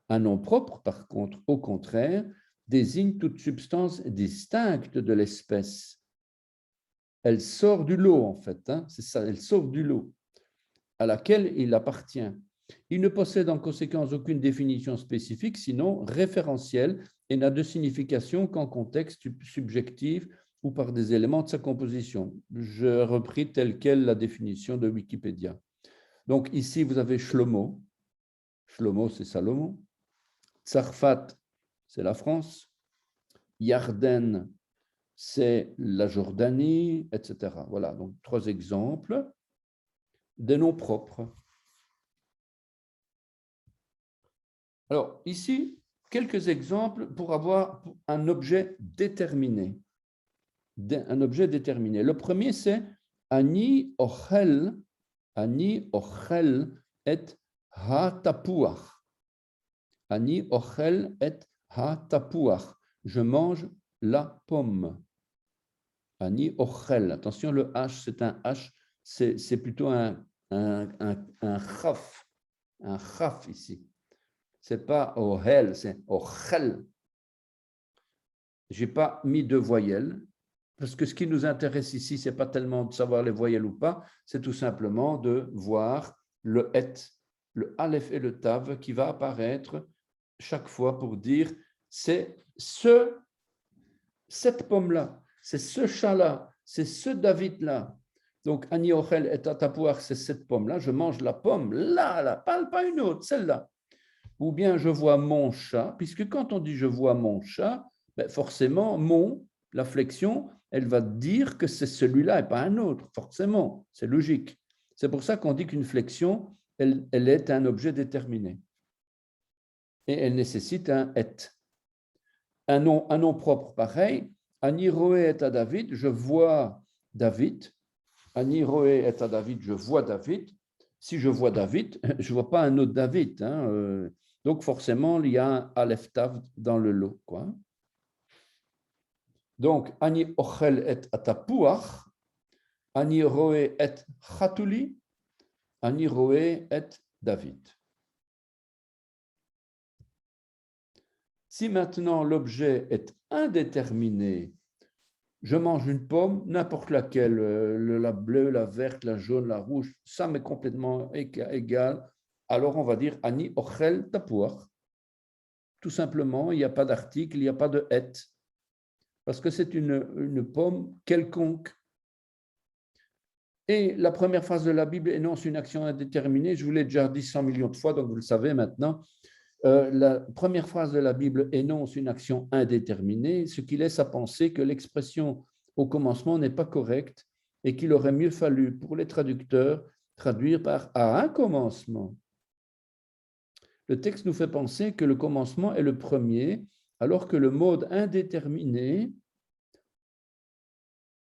Un nom propre, par contre, au contraire, désigne toute substance distincte de l'espèce. Elle sort du lot, en fait, hein, c'est ça, elle sort du lot à laquelle il appartient. Il ne possède en conséquence aucune définition spécifique, sinon référentielle, et n'a de signification qu'en contexte subjectif ou par des éléments de sa composition. Je repris telle quelle la définition de Wikipédia. Donc ici, vous avez Shlomo. Shlomo, c'est Salomon. Tsarfat, c'est la France. Yarden, c'est la Jordanie, etc. Voilà, donc 3 exemples des noms propres. Alors, ici, quelques exemples pour avoir un objet déterminé. Un objet déterminé. Le premier, c'est Ani ochel et ha-tapuach. Ani ochel et ha-tapuach. Je mange la pomme. Ani ochel. Attention, le H, c'est un H, c'est plutôt un chaf. Un chaf ici. Ce n'est pas ohel, c'est ochel. Je n'ai pas mis de voyelles, parce que ce qui nous intéresse ici, ce n'est pas tellement de savoir les voyelles ou pas, c'est tout simplement de voir le et, le aleph et le tav qui va apparaître chaque fois pour dire c'est cette pomme-là, c'est ce chat-là, c'est ce David-là. Donc, Ani ochel et tatapouach, c'est cette pomme-là, je mange la pomme, là, pas une autre, celle-là. Ou bien je vois mon chat, puisque quand on dit je vois mon chat, ben forcément, la flexion, elle va dire que c'est celui-là et pas un autre, forcément, c'est logique. C'est pour ça qu'on dit qu'une flexion elle est un objet déterminé. Et elle nécessite un et. Un nom propre pareil. Ani roe et à David, je vois David. Ani roe et à David, je vois David. Si je vois David, je ne vois pas un autre David. Donc forcément, il y a un Aleph Tav dans le lot, quoi. Donc, Ani ochel et atapuach, Ani roe et chatuli, Ani roe et David. Si maintenant l'objet est indéterminé, je mange une pomme, n'importe laquelle, la bleue, la verte, la jaune, la rouge, ça m'est complètement égal. Alors on va dire Ani ochel tapuach. Tout simplement, il n'y a pas d'article, il n'y a pas de et, parce que c'est une pomme quelconque. Et la première phrase de la Bible énonce une action indéterminée. Je vous l'ai déjà dit 100 millions de fois, donc vous le savez maintenant. La première phrase de la Bible énonce une action indéterminée, ce qui laisse à penser que l'expression au commencement n'est pas correcte et qu'il aurait mieux fallu pour les traducteurs traduire par à un commencement. Le texte nous fait penser que le commencement est le premier, alors que le mode indéterminé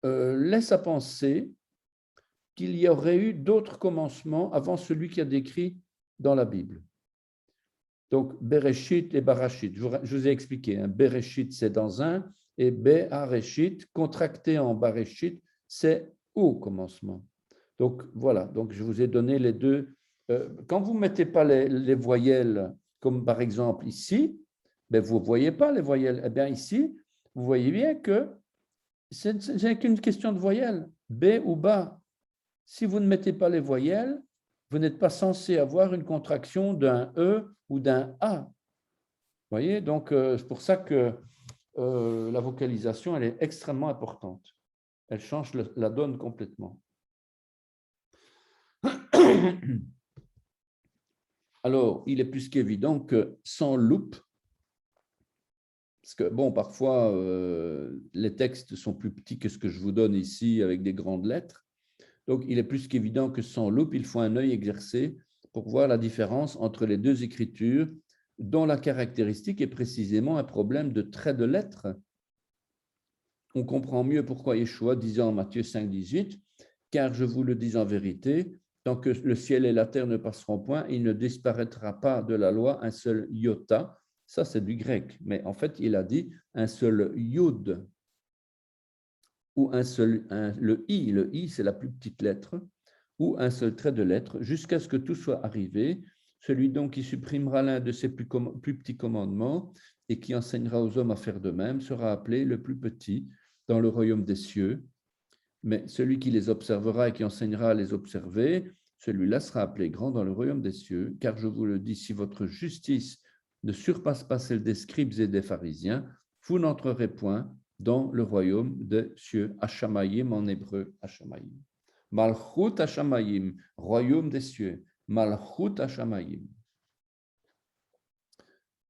laisse à penser qu'il y aurait eu d'autres commencements avant celui qui a décrit dans la Bible. Donc, Bereshit et Barashit, je vous ai expliqué, Bereshit c'est dans un, et Behareshit, contracté en Bareshit, c'est au commencement. Donc, voilà, donc je vous ai donné les deux. Quand vous ne mettez pas les voyelles, comme par exemple ici, ben vous ne voyez pas les voyelles. Eh bien ici, vous voyez bien que ce n'est qu'une question de voyelles, B ou Ba. Si vous ne mettez pas les voyelles, vous n'êtes pas censé avoir une contraction d'un E ou d'un A. Vous voyez, donc c'est pour ça que la vocalisation, elle est extrêmement importante. Elle change la donne complètement. Alors, il est plus qu'évident que sans loupe, parce que bon, parfois, les textes sont plus petits que ce que je vous donne ici avec des grandes lettres. Donc, il est plus qu'évident que sans loupe, il faut un œil exercé pour voir la différence entre les deux écritures, dont la caractéristique est précisément un problème de trait de lettres. On comprend mieux pourquoi Yeshua disait en Matthieu 5, 18, « Car je vous le dis en vérité, tant que le ciel et la terre ne passeront point, il ne disparaîtra pas de la loi un seul iota. » Ça, c'est du grec, mais en fait, il a dit un seul yud, ou le i c'est la plus petite lettre, ou un seul trait de lettre, jusqu'à ce que tout soit arrivé. Celui donc qui supprimera l'un de ses plus petits commandements et qui enseignera aux hommes à faire de même sera appelé le plus petit dans le royaume des cieux. Mais celui qui les observera et qui enseignera à les observer, celui-là sera appelé grand dans le royaume des cieux. Car je vous le dis, si votre justice ne surpasse pas celle des scribes et des pharisiens, vous n'entrerez point dans le royaume des cieux. Hashamayim en hébreu, Hashamayim. Malchut Hashamayim, royaume des cieux. Malchut Hashamayim.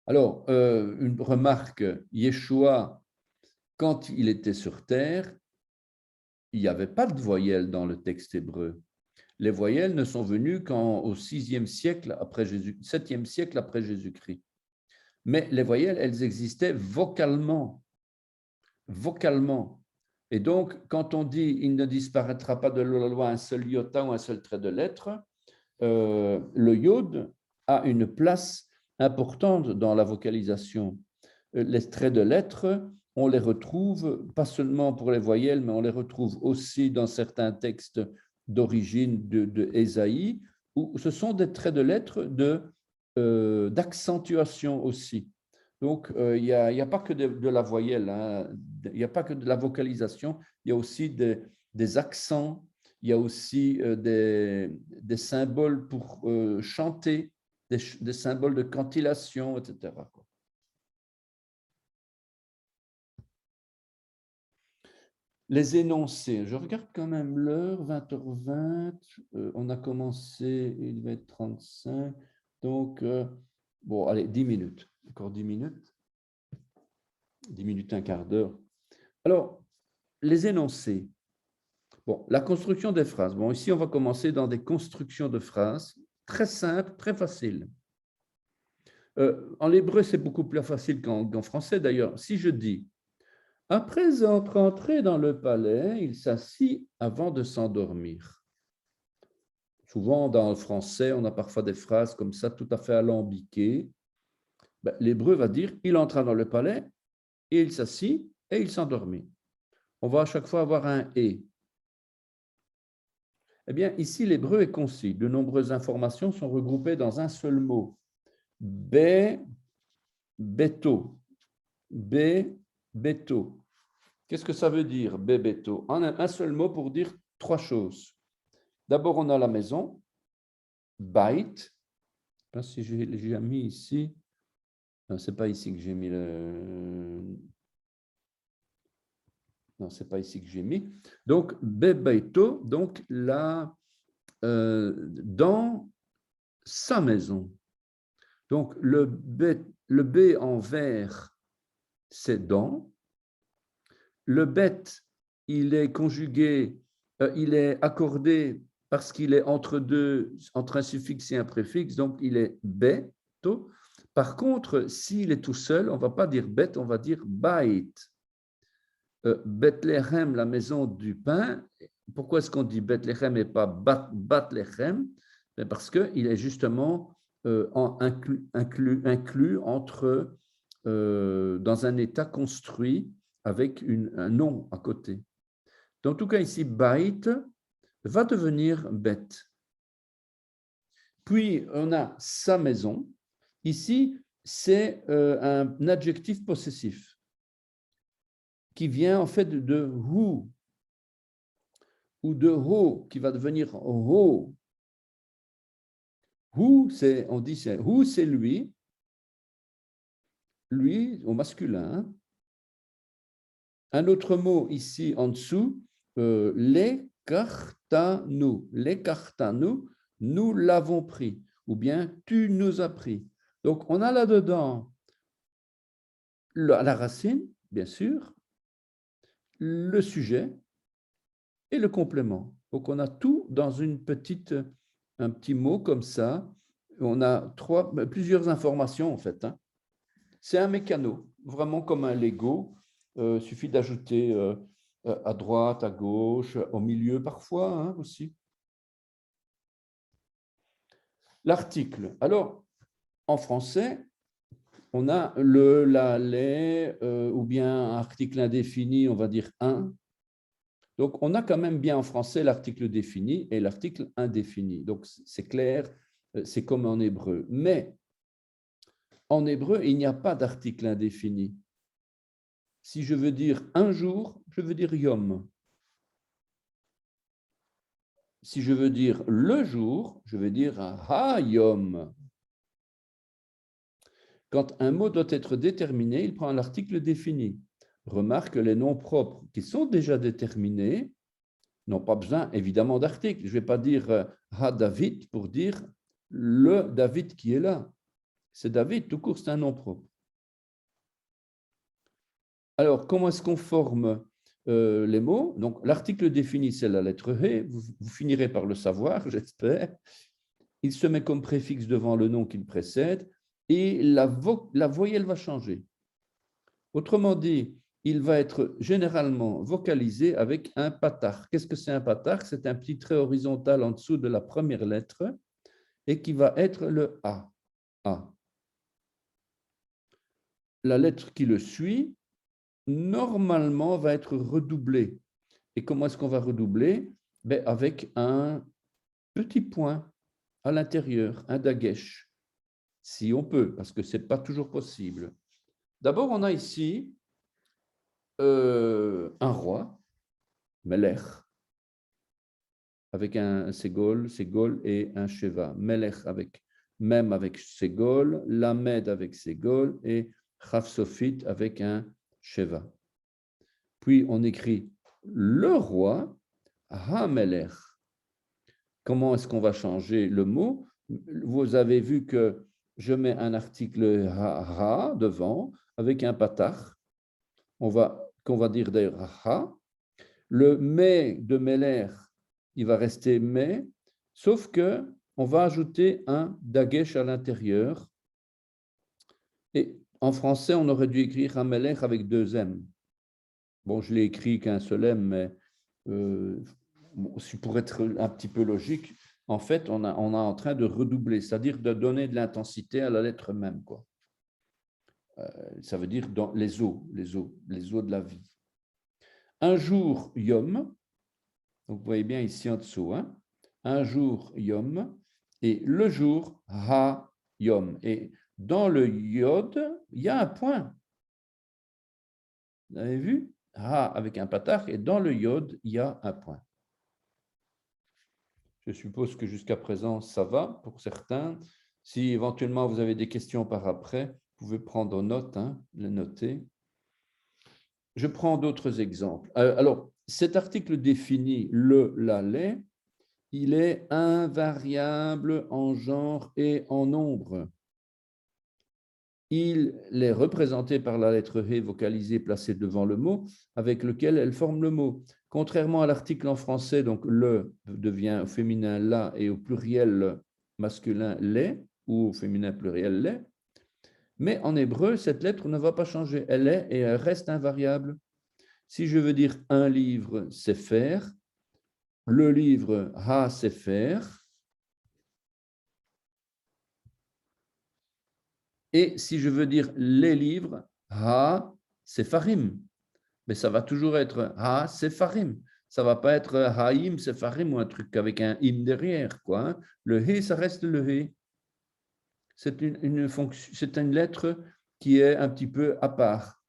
Alors, une remarque, Yeshua, quand il était sur terre, il n'y avait pas de voyelles dans le texte hébreu. Les voyelles ne sont venues qu'au 6e siècle après Jésus, 7e siècle après Jésus-Christ. Mais les voyelles, elles existaient vocalement. Vocalement. Et donc, quand on dit « il ne disparaîtra pas de la loi un seul iota ou un seul trait de lettre », le yod a une place importante dans la vocalisation. Les traits de lettres, on les retrouve, pas seulement pour les voyelles, mais on les retrouve aussi dans certains textes d'origine de Ésaïe, où ce sont des traits de lettres d'accentuation aussi. Donc, il n'y a pas que de la voyelle, hein. Il n'y a pas que de la vocalisation, il y a aussi des accents, il y a aussi des symboles pour chanter, des symboles de cantillation, etc. Les énoncés, je regarde quand même l'heure, 20h20, on a commencé, il va être 35, donc, bon, allez, 10 minutes, encore 10 minutes, 10 minutes, un quart d'heure. Alors, les énoncés, bon, la construction des phrases, bon, ici on va commencer dans des constructions de phrases, très simple, très facile. En hébreu, c'est beaucoup plus facile qu'en français d'ailleurs. Si je dis, après être entré dans le palais, il s'assit avant de s'endormir. Souvent, dans le français, on a parfois des phrases comme ça, tout à fait alambiquées. L'hébreu va dire, il entra dans le palais, et il s'assit, et il s'endormit. On va à chaque fois avoir un « et ». Eh bien, ici, l'hébreu est concis. De nombreuses informations sont regroupées dans un seul mot. Beto. Beto. Qu'est-ce que ça veut dire, bebeto? On a un seul mot pour dire trois choses. D'abord, on a la maison, bait. Je ne sais pas si j'ai mis ici. Non, ce n'est pas ici que j'ai mis le... Non, ce n'est pas ici que j'ai mis. Donc, bebeto, donc là, dans sa maison. Donc, le B en vert, c'est dans. Le bet, il est conjugué, il est accordé parce qu'il est entre un suffixe et un préfixe, donc il est beto. Par contre, s'il est tout seul, on ne va pas dire bet, on va dire bait. Bethléem, la maison du pain. Pourquoi est-ce qu'on dit Bethléem et pas Bathléem? Parce qu'il est justement inclus entre, dans un état construit avec un nom à côté. En tout cas, ici, Bait va devenir bête. Puis, on a sa maison. Ici, c'est un adjectif possessif qui vient en fait de hu ou de ho, qui va devenir ho. Hu, on dit hu, c'est lui au masculin. Un autre mot ici en dessous, l'écartanu. L'écartanu, nous l'avons pris, ou bien tu nous as pris. Donc, on a là-dedans la racine, bien sûr, le sujet et le complément. Donc, on a tout dans un petit mot comme ça. On a plusieurs informations, en fait. C'est un mécano, vraiment comme un Lego. Il suffit d'ajouter à droite, à gauche, au milieu parfois aussi. L'article. Alors, en français, on a le, la, les, ou bien un article indéfini, on va dire un. Donc, on a quand même bien en français l'article défini et l'article indéfini. Donc, c'est clair, c'est comme en hébreu. Mais en hébreu, il n'y a pas d'article indéfini. Si je veux dire un jour, je veux dire yom. Si je veux dire le jour, je veux dire ha-yom. Quand un mot doit être déterminé, il prend l'article défini. Remarque que les noms propres qui sont déjà déterminés n'ont pas besoin évidemment d'article. Je ne vais pas dire ha-David pour dire le David qui est là. C'est David, tout court, c'est un nom propre. Alors, comment est-ce qu'on forme les mots? Donc, l'article défini, c'est la lettre He. Vous finirez par le savoir, j'espère. Il se met comme préfixe devant le nom qu'il précède et la voyelle va changer. Autrement dit, il va être généralement vocalisé avec un patar. Qu'est-ce que c'est un patar? C'est un petit trait horizontal en dessous de la première lettre et qui va être le A. A. La lettre qui le suit, normalement, va être redoublée. Et comment est-ce qu'on va redoubler? Avec un petit point à l'intérieur, un dagesh, si on peut, parce que ce n'est pas toujours possible. D'abord, on a ici un roi, Melech, avec un Ségol et un Sheva. Melech avec Mem avec Ségol, Lamed avec Ségol et Chafsofit avec un Sheva. Puis on écrit le roi, Ha-Melech. Comment est-ce qu'on va changer le mot? Vous avez vu que je mets un article ha devant avec un patach. Qu'on va dire d'ailleurs ha. Le mais de Meller, il va rester mais, sauf que on va ajouter un dagesh à l'intérieur. Et en français, on aurait dû écrire Hamelech avec 2 M. Bon, je l'ai écrit qu'un seul M, mais pour être un petit peu logique, en fait, on est en train de redoubler, c'est-à-dire de donner de l'intensité à la lettre même, quoi. Ça veut dire dans les os de la vie. Un jour, Yom, donc vous voyez bien ici en dessous, hein? Un jour, Yom, et le jour, Ha-Yom. Et dans le Yod, il y a un point. Vous avez vu? Ha avec un patach, et dans le Yod, il y a un point. Je suppose que jusqu'à présent, ça va pour certains. Si éventuellement vous avez des questions par après, vous pouvez prendre note, hein, les noter. Je prends d'autres exemples. Alors, cet article définit le, la, les. Il est invariable en genre et en nombre. Il est représenté par la lettre He vocalisée placée devant le mot, avec lequel elle forme le mot. Contrairement à l'article en français, donc le devient au féminin la et au pluriel masculin les, ou au féminin pluriel les. Mais en hébreu, cette lettre ne va pas changer. Elle est et elle reste invariable. Si je veux dire un livre, c'est faire, le livre ha, c'est faire. Et si je veux dire les livres, ha, c'est farim. Mais ça va toujours être ha, c'est farim. Ça ne va pas être haïm, c'est farim ou un truc avec un im derrière, quoi, hein. Le he, ça reste le he. C'est c'est une lettre qui est un petit peu à part.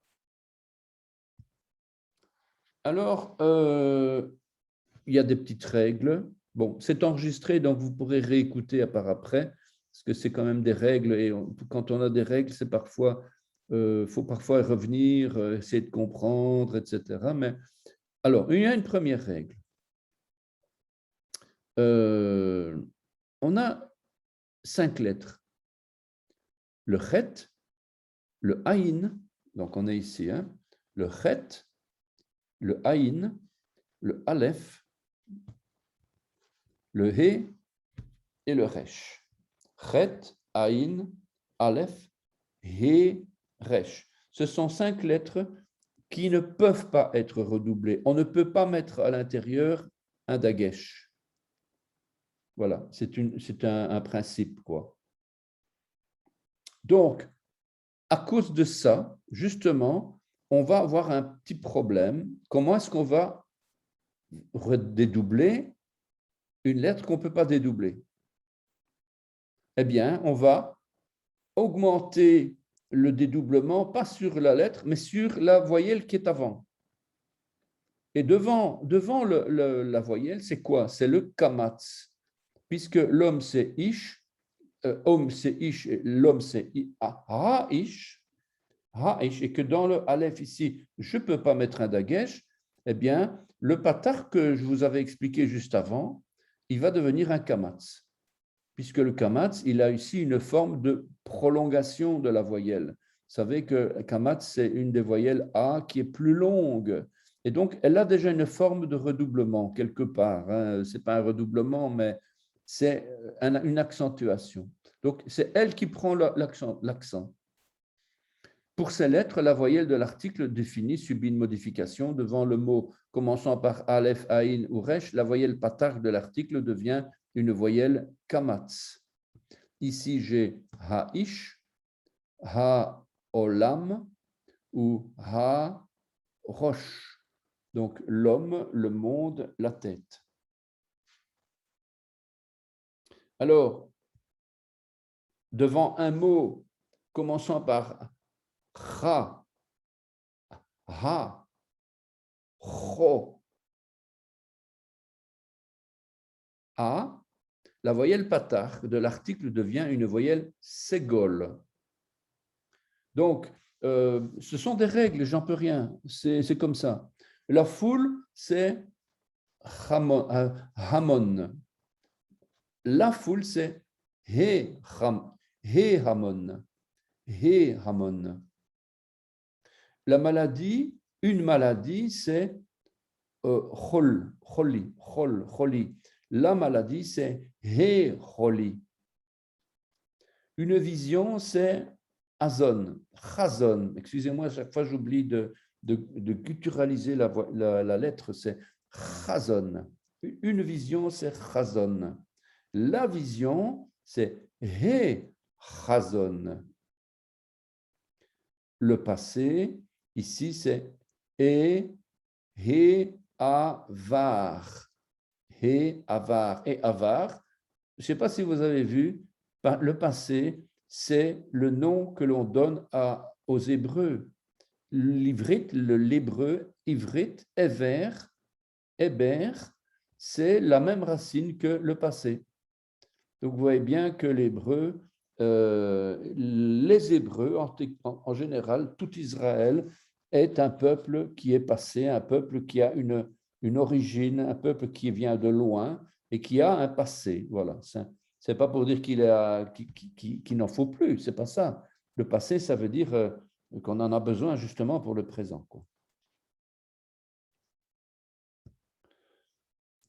Alors, il y a des petites règles. Bon, c'est enregistré, donc vous pourrez réécouter par après, parce que c'est quand même des règles, et quand on a des règles, c'est parfois, faut parfois revenir, essayer de comprendre, etc. Mais alors, il y a une première règle. On a 5 lettres. Le chet, le aïn, donc on est ici, hein, le chet, le aïn, le aleph, le he et le resh. Chet, aïn, aleph, he, resh. Ce sont 5 lettres qui ne peuvent pas être redoublées. On ne peut pas mettre à l'intérieur un dagesh. Voilà, c'est un principe, quoi. Donc, à cause de ça, justement, on va avoir un petit problème. Comment est-ce qu'on va dédoubler une lettre qu'on ne peut pas dédoubler? Eh bien, on va augmenter le dédoublement, pas sur la lettre, mais sur la voyelle qui est avant. Et devant la voyelle, c'est quoi? C'est le kamatz, puisque l'homme c'est ish, homme c'est ish, l'homme c'est ha-ish, et que dans le aleph ici, je ne peux pas mettre un dagesh, eh bien, le patar que je vous avais expliqué juste avant, il va devenir un kamatz, puisque le kamatz, il a ici une forme de prolongation de la voyelle. Vous savez que kamatz, c'est une des voyelles A qui est plus longue. Et donc, elle a déjà une forme de redoublement quelque part, hein. Ce n'est pas un redoublement, mais c'est une accentuation. Donc, c'est elle qui prend l'accent. Pour ces lettres, la voyelle de l'article défini subit une modification. Devant le mot commençant par aleph, aïn ou resh, la voyelle patar de l'article devient une voyelle kamatz. Ici, j'ai ha-ish, ha-olam ou ha-rosh. Donc, l'homme, le monde, la tête. Alors, devant un mot commençant par ha, ha, cho, a, la voyelle patar de l'article devient une voyelle ségole. Donc, ce sont des règles, j'en peux rien, c'est comme ça. La foule, c'est hamon. La foule, c'est hamon. Hamon. La maladie, une maladie, c'est choli. La maladie, c'est He-Choli. Une vision, c'est Azon, Chazon. Excusez-moi, à chaque fois j'oublie de gutturaliser la lettre, c'est Chazon. Une vision, c'est Chazon. La vision, c'est He-Chazon. Le passé, ici, c'est He-Avar. He-Avar. Et Avar, je ne sais pas si vous avez vu, le passé, c'est le nom que l'on donne aux Hébreux. L'ivrit, l'hébreu, ivrit, ever, héber, c'est la même racine que le passé. Donc, vous voyez bien que l'hébreu, les Hébreux, en général, tout Israël est un peuple qui est passé, un peuple qui a une origine, un peuple qui vient de loin et qui a un passé. Voilà. C'est pas pour dire qu'il n'en faut plus, c'est pas ça. Le passé, ça veut dire qu'on en a besoin justement pour le présent, quoi.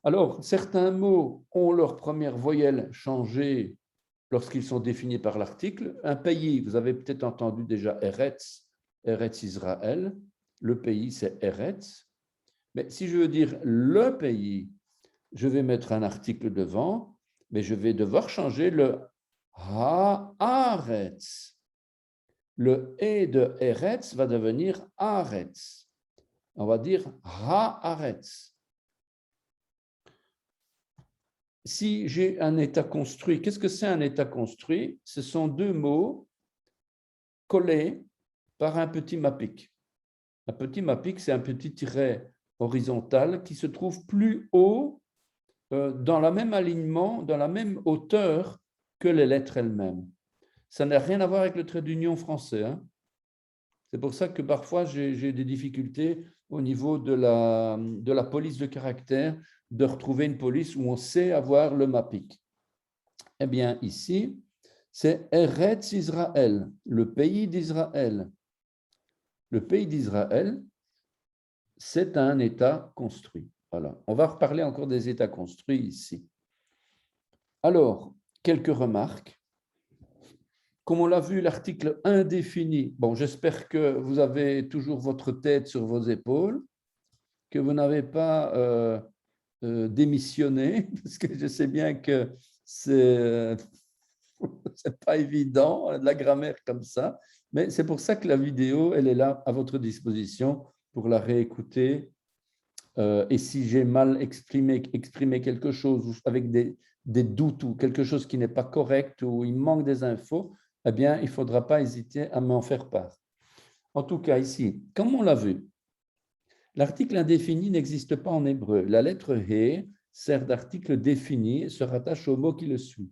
Alors, certains mots ont leur première voyelle changée lorsqu'ils sont définis par l'article. Un pays, vous avez peut-être entendu déjà Eretz, Eretz Israël. Le pays, c'est Eretz. Mais si je veux dire le pays, je vais mettre un article devant, mais je vais devoir changer le Haaretz. Le E de Eretz va devenir Haaretz. On va dire Haaretz. Si j'ai un état construit, qu'est-ce que c'est un état construit? Ce sont deux mots collés par un petit mappiq. Un petit mappiq, c'est un petit tiret horizontal qui se trouve plus haut, dans le même alignement, dans la même hauteur que les lettres elles-mêmes. Ça n'a rien à voir avec le trait d'union français, hein. C'est pour ça que parfois j'ai des difficultés au niveau de la police de caractère, de retrouver une police où on sait avoir le mappiq. Eh bien, ici, c'est Eretz Israël, le pays d'Israël. Le pays d'Israël, c'est un État construit. Voilà. On va reparler encore des États construits ici. Alors, quelques remarques. Comme on l'a vu, l'article indéfini, bon, j'espère que vous avez toujours votre tête sur vos épaules, que vous n'avez pas démissionné, parce que je sais bien que c'est pas évident, la grammaire comme ça, mais c'est pour ça que la vidéo, elle est là à votre disposition pour la réécouter. Et si j'ai mal exprimé quelque chose avec des doutes ou quelque chose qui n'est pas correct ou il manque des infos, eh bien, il ne faudra pas hésiter à m'en faire part. En tout cas, ici, comme on l'a vu, l'article indéfini n'existe pas en hébreu. La lettre He sert d'article défini et se rattache au mot qui le suit.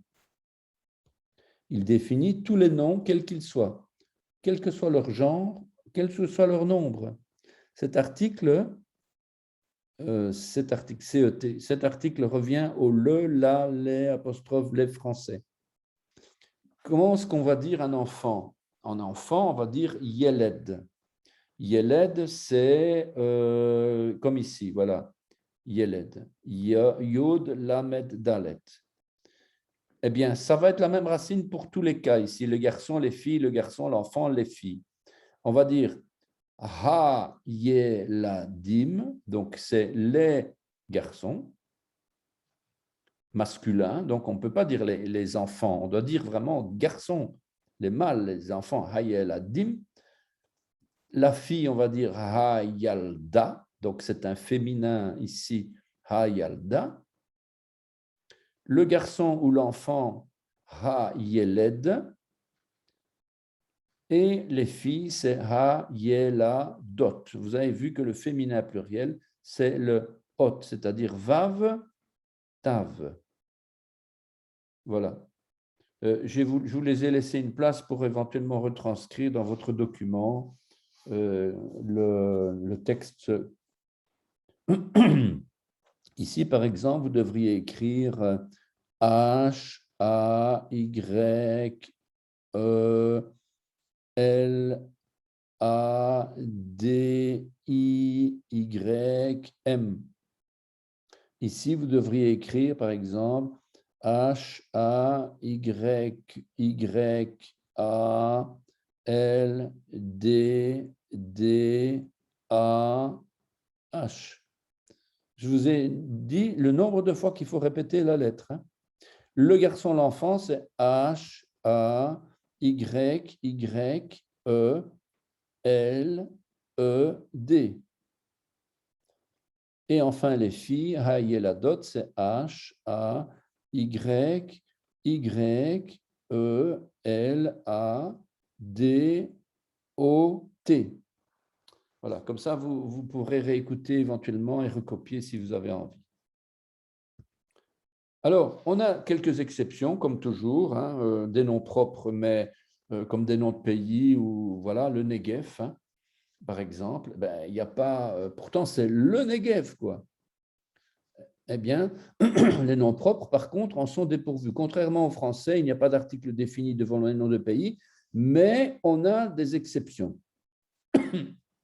Il définit tous les noms, quels qu'ils soient, quel que soit leur genre, quel que soit leur nombre. Cet article CET, cet article revient au le, la, les, apostrophe, les français. Comment est-ce qu'on va dire un enfant? En enfant, on va dire Yeled. Yeled, c'est comme ici, voilà. Yeled. Yod, Lamed, Dalet. Eh bien, ça va être la même racine pour tous les cas ici. Le garçon, les filles, le garçon, l'enfant, les filles. On va dire Ha-Yeladim, donc c'est les garçons masculins, donc on ne peut pas dire les enfants, on doit dire vraiment garçons, les mâles, les enfants, Ha-Yeladim. La fille, on va dire Ha-Yalda, donc c'est un féminin ici, Ha-Yalda. Le garçon ou l'enfant, Ha-Yeled. Et les filles, c'est Ha-Yela-Dot. Vous avez vu que le féminin pluriel, c'est le hot, c'est-à-dire Vav, Tav. Voilà. Je vous les ai laissé une place pour éventuellement retranscrire dans votre document le texte. Ici, par exemple, vous devriez écrire H-A-Y-E-L-A-D-I-Y-M. Ici, vous devriez écrire, par exemple, H-A-Y-I-G-R-A-L-D-D-A-H. Je vous ai dit le nombre de fois qu'il faut répéter la lettre. Hein. Le garçon, l'enfant, c'est H-A-Y-Y-E-L-E-D. Et enfin, les filles, Hayeladot, c'est H-A-Y-E-L-A-D-O-T. Voilà, comme ça, vous pourrez réécouter éventuellement et recopier si vous avez envie. Alors, on a quelques exceptions, comme toujours, hein, des noms propres, mais comme des noms de pays ou voilà, le Negev, hein, par exemple, ben, il n'y a pas. Pourtant, c'est le Negev, quoi. Eh bien, les noms propres, par contre, en sont dépourvus. Contrairement au français, il n'y a pas d'article défini devant les noms de pays, mais on a des exceptions.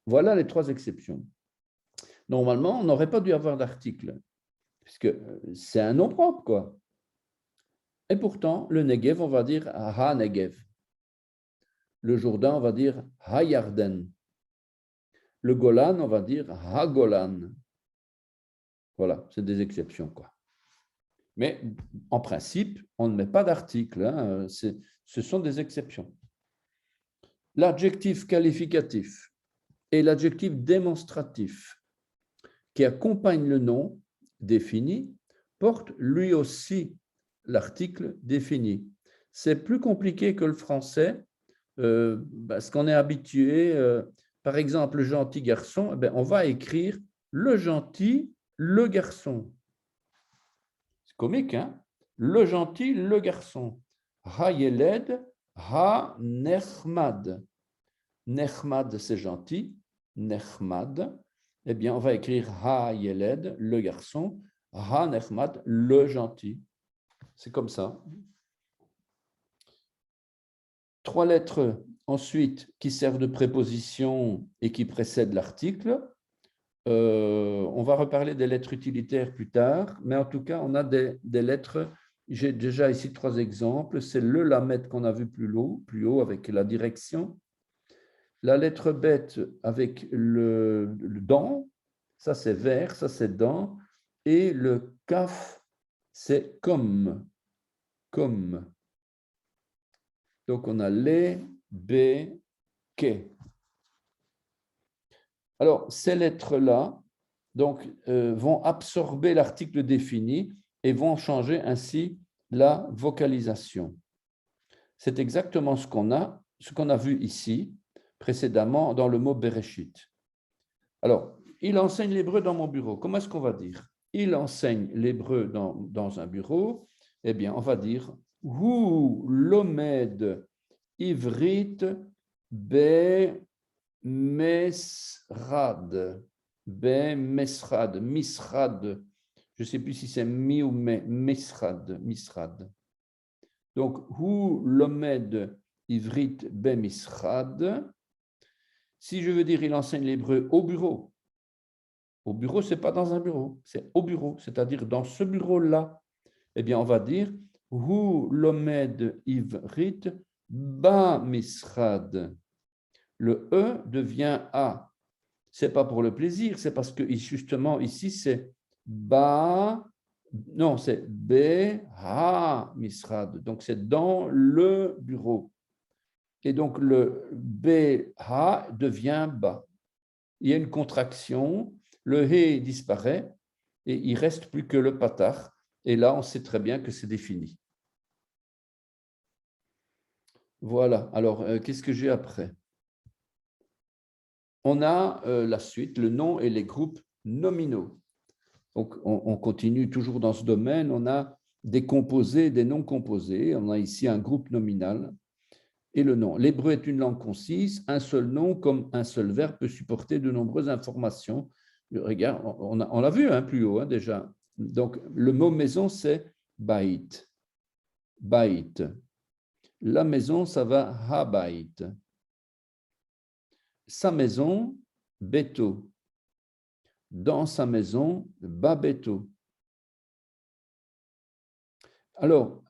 Voilà les 3 exceptions. Normalement, on n'aurait pas dû avoir d'article, puisque c'est un nom propre, quoi. Et pourtant, le Negev, on va dire Ha-Negev. Le Jourdain, on va dire Ha-Yarden. Le Golan, on va dire Ha-Golan. Voilà, c'est des exceptions, quoi. Mais en principe, on ne met pas d'article. Hein, ce sont des exceptions. L'adjectif qualificatif et l'adjectif démonstratif qui accompagne le nom défini portent lui aussi l'article défini. C'est plus compliqué que le français parce qu'on est habitué, par exemple, le gentil garçon, on va écrire le gentil, le garçon. C'est comique, hein? Le gentil, le garçon. Ha-Yeled, Ha-Nechmad. Nechmad, c'est gentil. Nechmad. Eh bien, on va écrire Ha-Yeled, le garçon. Ha-Nechmad, le gentil. C'est comme ça. 3 lettres ensuite qui servent de préposition et qui précèdent l'article. On va reparler des lettres utilitaires plus tard, mais en tout cas, on a des lettres. J'ai déjà ici 3 exemples. C'est le lamet qu'on a vu plus haut avec la direction. La lettre bête avec le dent, ça c'est vers, ça c'est dent. Et le kaf, c'est comme. Donc, on a les, b, ke. Alors, ces lettres-là donc, vont absorber l'article défini et vont changer ainsi la vocalisation. C'est exactement ce qu'on a vu ici précédemment dans le mot Bereshit. Alors, il enseigne l'hébreu dans mon bureau. Comment est-ce qu'on va dire? Il enseigne l'hébreu dans un bureau. Eh bien, on va dire Hu lomed ivrit be mesrad. Be mesrad. Misrad. Je ne sais plus si c'est mi ou me. Misrad. Donc, Hu lomed ivrit be misrad. Si je veux dire il enseigne l'hébreu au bureau, ce n'est pas dans un bureau, c'est au bureau, c'est-à-dire dans ce bureau-là, eh bien, on va dire Hu lomed ivrit ba misrad. Le E devient A. Ce n'est pas pour le plaisir, c'est parce que justement ici c'est ba, non, c'est B ha misrad. Donc c'est dans le bureau. Et donc le BH devient bas. Il y a une contraction, le He disparaît et il ne reste plus que le patar. Et là, on sait très bien que c'est défini. Voilà. Alors, qu'est-ce que j'ai après? On a la suite, le nom et les groupes nominaux. Donc, on continue toujours dans ce domaine. On a des composés, des non composés. On a ici un groupe nominal. Et le nom. L'hébreu est une langue concise. Un seul nom, comme un seul verbe, peut supporter de nombreuses informations. Regarde, on l'a vu plus haut déjà. Donc, le mot maison, c'est bait. Bait. La maison, ça va habait. Sa maison, beto. Dans sa maison, babeto. Alors,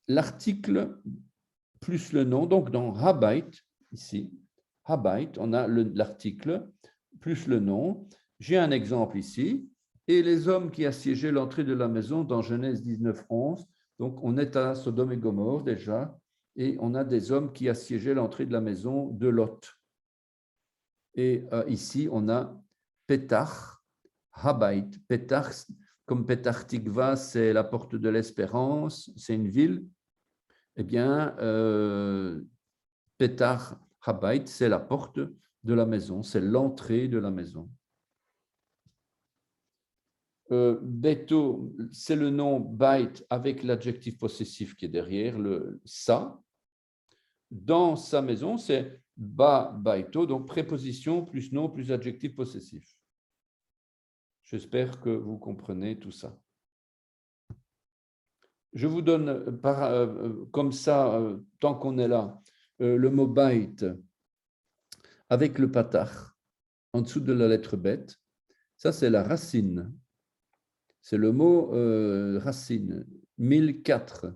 l'article plus le nom, donc dans Habait, ici, Habait, on a l'article plus le nom. J'ai un exemple ici. Et les hommes qui assiégeaient l'entrée de la maison dans Genèse 19, 11. Donc, on est à Sodome et Gomorrhe déjà, et on a des hommes qui assiégeaient l'entrée de la maison de Lot. Et ici, on a Petach, Habait. Petach, comme Petach Tikva, c'est la porte de l'espérance, c'est une ville. Eh bien, Petach Habait, c'est la porte de la maison, c'est l'entrée de la maison. Beto, c'est le nom Bait avec l'adjectif possessif qui est derrière, le sa. Dans sa maison, c'est ba baito, donc préposition plus nom plus adjectif possessif. J'espère que vous comprenez tout ça. Je vous donne comme ça, tant qu'on est là, le mot bait avec le patach en dessous de la lettre bête. Ça, c'est la racine. C'est le mot racine, 1004.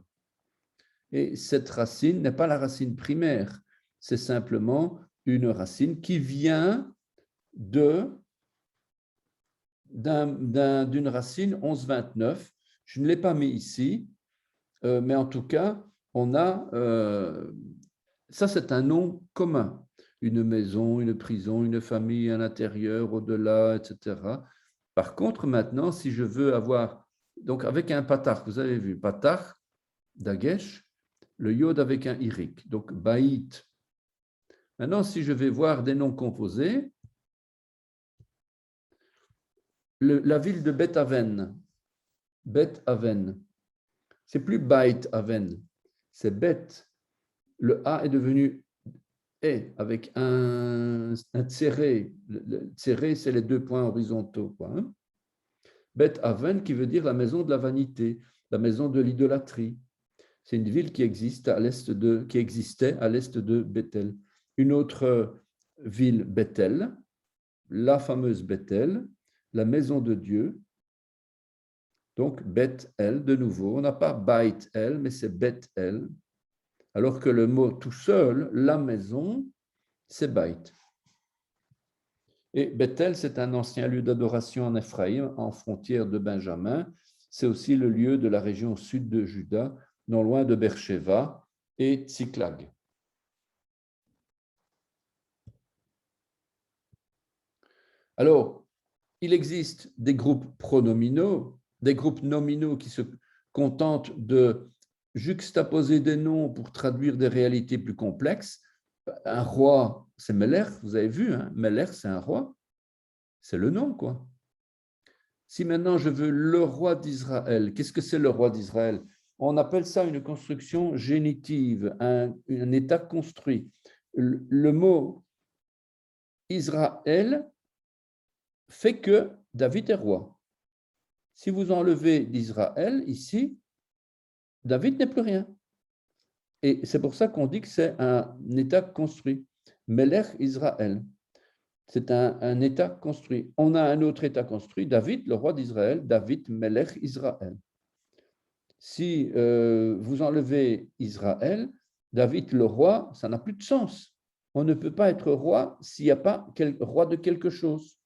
Et cette racine n'est pas la racine primaire, c'est simplement une racine qui vient d'une racine 1129. Je ne l'ai pas mis ici, mais en tout cas, on a, ça c'est un nom commun, une maison, une prison, une famille, un intérieur, au-delà, etc. Par contre, maintenant, si je veux avoir, donc avec un patach, vous avez vu, patach, dagesh, le yod avec un irik, donc baït. Maintenant, si je vais voir des noms composés, la ville de Beth Aven, c'est plus Beit Aven, c'est Beth. Le A est devenu E avec un tséré. Le tséré, c'est les deux points horizontaux. Hein. Beth Aven qui veut dire la maison de la vanité, la maison de l'idolâtrie. C'est une ville qui existait à l'est de Bethel. Une autre ville, Bethel, la fameuse Bethel, la maison de Dieu. Donc, Bethel, de nouveau, on n'a pas Beit-El, mais c'est Bethel. Alors que le mot tout seul, la maison, c'est Beit. Et Bethel, c'est un ancien lieu d'adoration en Ephraïm, en frontière de Benjamin. C'est aussi le lieu de la région sud de Juda, non loin de Beersheba et Tsiklag. Alors, il existe des groupes pronominaux, des groupes nominaux qui se contentent de juxtaposer des noms pour traduire des réalités plus complexes. Un roi, c'est Melech, vous avez vu, hein? Melech, c'est un roi, c'est le nom, quoi. Si maintenant je veux le roi d'Israël, qu'est-ce que c'est le roi d'Israël? On appelle ça une construction génitive, un état construit. Le mot Israël fait que David est roi. Si vous enlevez d'Israël ici, David n'est plus rien. Et c'est pour ça qu'on dit que c'est un état construit. Melech Israël. C'est un état construit. On a un autre état construit, David, le roi d'Israël, David Melech Israël. Si vous enlevez Israël, David le roi, ça n'a plus de sens. On ne peut pas être roi s'il n'y a pas roi de quelque chose.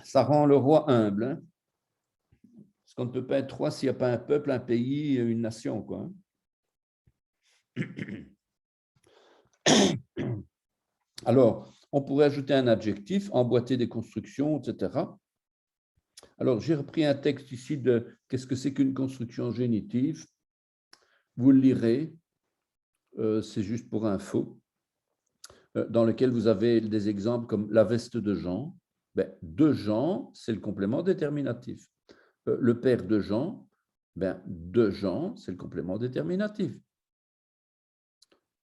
Ça rend le roi humble. Hein, parce qu'on ne peut pas être roi s'il n'y a pas un peuple, un pays, une nation, quoi. Alors, on pourrait ajouter un adjectif, emboîter des constructions, etc. Alors, j'ai repris un texte ici de qu'est-ce que c'est qu'une construction génitive. Vous le lirez, c'est juste pour info, dans lequel vous avez des exemples comme la veste de Jean. Ben, de Jean, c'est le complément déterminatif. Le père de Jean, ben, de Jean, c'est le complément déterminatif.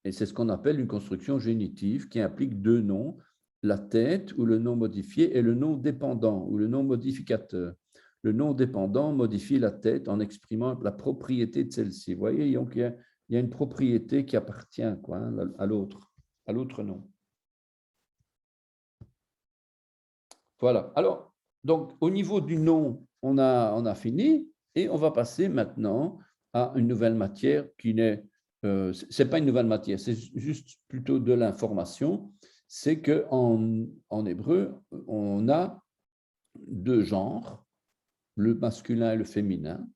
Et c'est ce qu'on appelle une construction génitive qui implique deux noms, la tête ou le nom modifié et le nom dépendant ou le nom modificateur. Le nom dépendant modifie la tête en exprimant la propriété de celle-ci. Vous voyez, donc il y a une propriété qui appartient quoi, à l'autre nom. Voilà. Alors, donc, au niveau du nom, on a fini et on va passer maintenant à une nouvelle matière qui n'est, c'est pas une nouvelle matière, c'est juste plutôt de l'information. C'est qu'en hébreu, on a deux genres, le masculin et le féminin.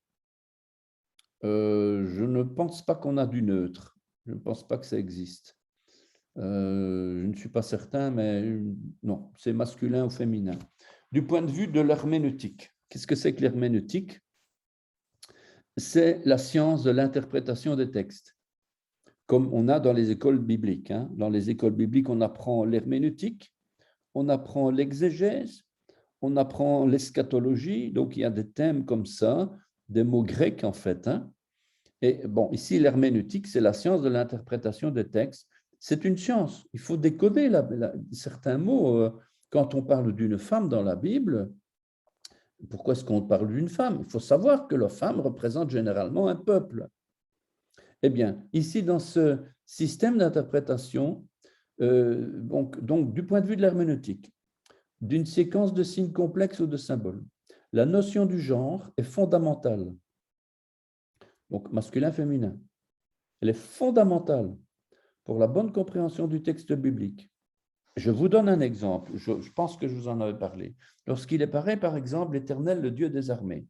Je ne pense pas qu'on a du neutre. Je ne pense pas que ça existe. Je ne suis pas certain, mais non, c'est masculin ou féminin. Du point de vue de l'herméneutique, qu'est-ce que c'est que l'herméneutique? C'est la science de l'interprétation des textes, comme on a dans les écoles bibliques. Dans les écoles bibliques, on apprend l'herméneutique, on apprend l'exégèse, on apprend l'eschatologie, donc il y a des thèmes comme ça, des mots grecs en fait. Et bon, ici, l'herméneutique, c'est la science de l'interprétation des textes. C'est une science. Il faut décoder certains mots. Quand on parle d'une femme dans la Bible, pourquoi est-ce qu'on parle d'une femme? Il faut savoir que la femme représente généralement un peuple. Eh bien, ici, dans ce système d'interprétation, donc, du point de vue de l'herméneutique, d'une séquence de signes complexes ou de symboles, la notion du genre est fondamentale. Donc, masculin-féminin. Elle est fondamentale pour la bonne compréhension du texte biblique. Je vous donne un exemple, je pense que je vous en avais parlé. Lorsqu'il est parlé, par exemple, l'Éternel, le Dieu des armées.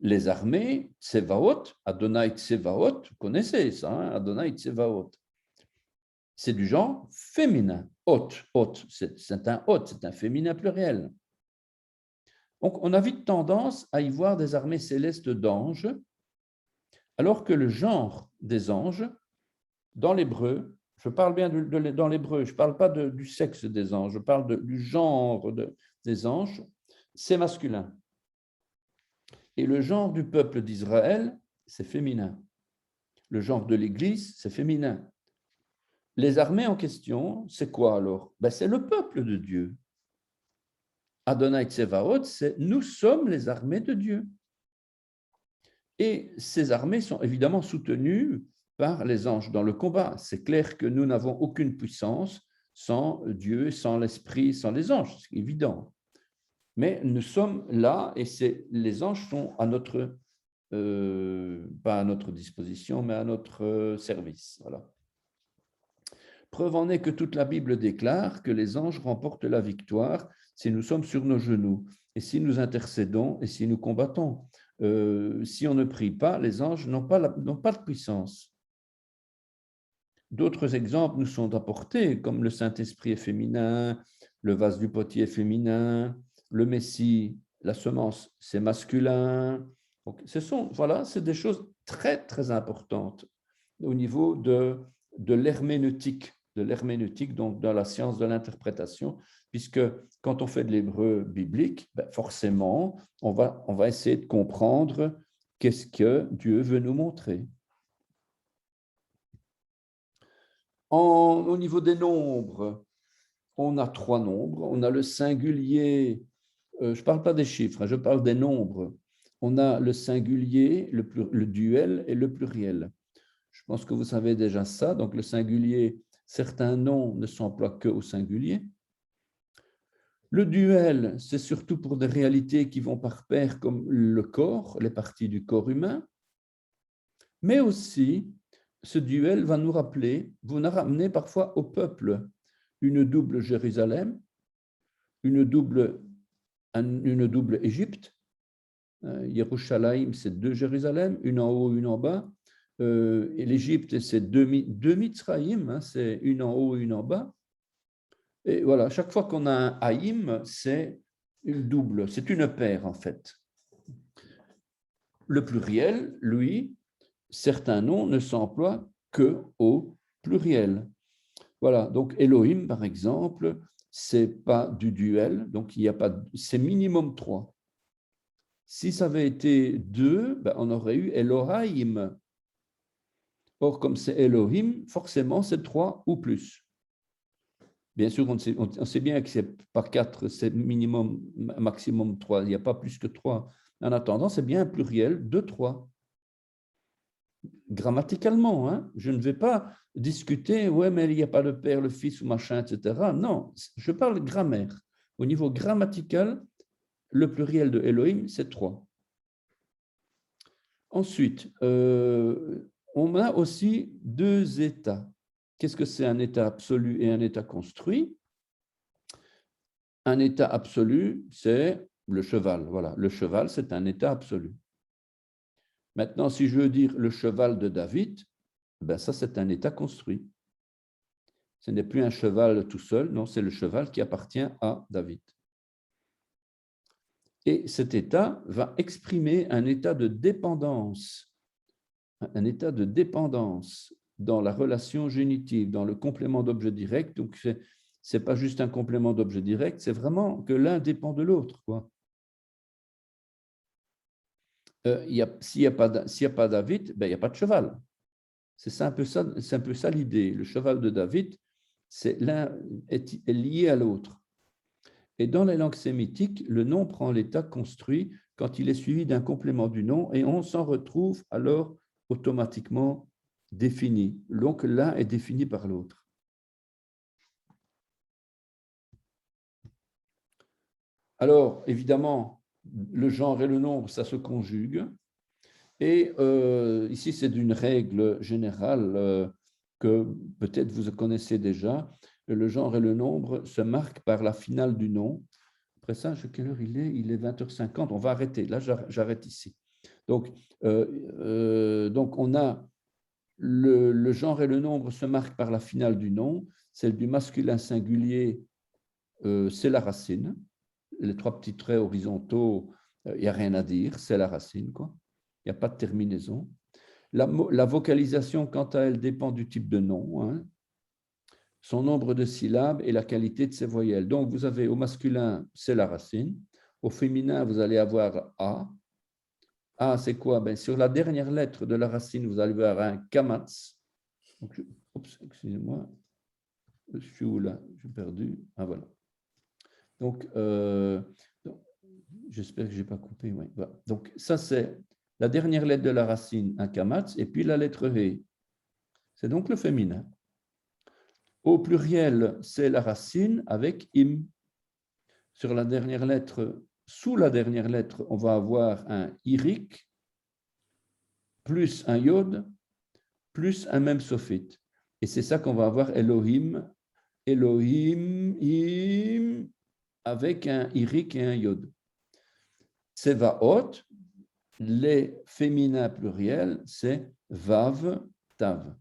Les armées, Tsevaot, Adonai Tsevaot, vous connaissez ça, Adonai Tsevaot. C'est du genre féminin. Hôte, c'est un hôte, c'est un féminin pluriel. Donc, on a vite tendance à y voir des armées célestes d'anges, alors que le genre des anges, dans l'hébreu, je parle bien dans l'hébreu, je ne parle pas du sexe des anges, je parle du genre des anges, c'est masculin. Et le genre du peuple d'Israël, c'est féminin. Le genre de l'Église, c'est féminin. Les armées en question, c'est quoi alors? C'est le peuple de Dieu. Adonai Tsevaot, c'est nous sommes les armées de Dieu. Et ces armées sont évidemment soutenues par les anges dans le combat. C'est clair que nous n'avons aucune puissance sans Dieu, sans l'Esprit, sans les anges, c'est évident. Mais nous sommes là et les anges sont à notre, pas à notre disposition, mais à notre service. Voilà. Preuve en est que toute la Bible déclare que les anges remportent la victoire si nous sommes sur nos genoux et si nous intercédons et si nous combattons. Si on ne prie pas, les anges n'ont pas de puissance. D'autres exemples nous sont apportés, comme le Saint-Esprit est féminin, le vase du potier est féminin, le Messie, la semence, c'est masculin. Donc, c'est des choses très, très importantes au niveau de l'herméneutique, donc dans la science de l'interprétation, puisque quand on fait de l'hébreu biblique, forcément, on va essayer de comprendre qu'est-ce que Dieu veut nous montrer. Au niveau des nombres, on a 3 nombres. On a le singulier, je ne parle pas des chiffres, je parle des nombres. On a le singulier, le duel et le pluriel. Je pense que vous savez déjà ça. Donc, le singulier, certains noms ne s'emploient qu'au singulier. Le duel, c'est surtout pour des réalités qui vont par pair, comme le corps, les parties du corps humain. Mais aussi, ce duel va nous ramener parfois au peuple une double Jérusalem, une double Égypte. Yerushalayim, c'est 2 Jérusalem, une en haut, une en bas. Et l'Égypte, c'est 2 Mitzrayim, c'est une en haut, une en bas. Et voilà, chaque fois qu'on a un Haïm, c'est une double, c'est une paire en fait. Le pluriel, lui, certains noms ne s'emploient qu'au pluriel. Voilà, donc Elohim, par exemple, c'est pas du duel, donc il y a pas, c'est minimum 3. Si ça avait été 2, on aurait eu Elohim. Or, comme c'est Elohim, forcément, c'est 3 ou plus. Bien sûr, on sait bien que c'est pas 4, c'est minimum, maximum 3. Il n'y a pas plus que 3. En attendant, c'est bien un pluriel de 3. Grammaticalement, je ne vais pas discuter, ouais, mais il n'y a pas le Père, le Fils ou machin, etc. Non, je parle grammaire. Au niveau grammatical, le pluriel de Elohim, c'est 3. Ensuite, on a aussi 2 états. Qu'est-ce que c'est un état absolu et un état construit? Un état absolu, c'est le cheval. Voilà, le cheval, c'est un état absolu. Maintenant, si je veux dire le cheval de David, ben ça, c'est un état construit. Ce n'est plus un cheval tout seul, non, c'est le cheval qui appartient à David. Et cet état va exprimer un état de dépendance dans la relation génitive, dans le complément d'objet direct. Donc, ce n'est pas juste un complément d'objet direct, c'est vraiment que l'un dépend de l'autre, quoi. S'il n'y a pas David, ben, il n'y a pas de cheval. C'est un peu ça l'idée. Le cheval de David, l'un est lié à l'autre. Et dans les langues sémitiques, le nom prend l'état construit quand il est suivi d'un complément du nom et on s'en retrouve alors automatiquement défini. Donc l'un est défini par l'autre. Alors, évidemment, le genre et le nombre, ça se conjugue. Et ici, c'est d'une règle générale que peut-être vous connaissez déjà. Le genre et le nombre se marquent par la finale du nom. Après ça, quelle heure il est? Il est 20h50. On va arrêter. Là, j'arrête ici. Donc, on a le genre et le nombre se marquent par la finale du nom. Celle du masculin singulier, c'est la racine. Les 3 petits traits horizontaux, il n'y a rien à dire, c'est la racine, quoi. Il n'y a pas de terminaison. La vocalisation, quant à elle, dépend du type de nom, hein, son nombre de syllabes et la qualité de ses voyelles. Donc, vous avez au masculin, c'est la racine. Au féminin, vous allez avoir A. A, c'est quoi? Ben, sur la dernière lettre de la racine, vous allez avoir un kamatz. Oups, excusez-moi. Je suis où là? J'ai perdu. Ah, voilà. Donc, j'espère que je n'ai pas coupé. Ouais. Voilà. Donc, ça, c'est la dernière lettre de la racine, un kamatz, et puis la lettre He. C'est donc le féminin. Au pluriel, c'est la racine avec im. Sur la dernière lettre, sous la dernière lettre, on va avoir un iric, plus un yod, plus un même sophite. Et c'est ça qu'on va avoir Elohim, Elohim, im, avec un iric et un yod. Tsevaot, les féminins pluriels, c'est vav, tav.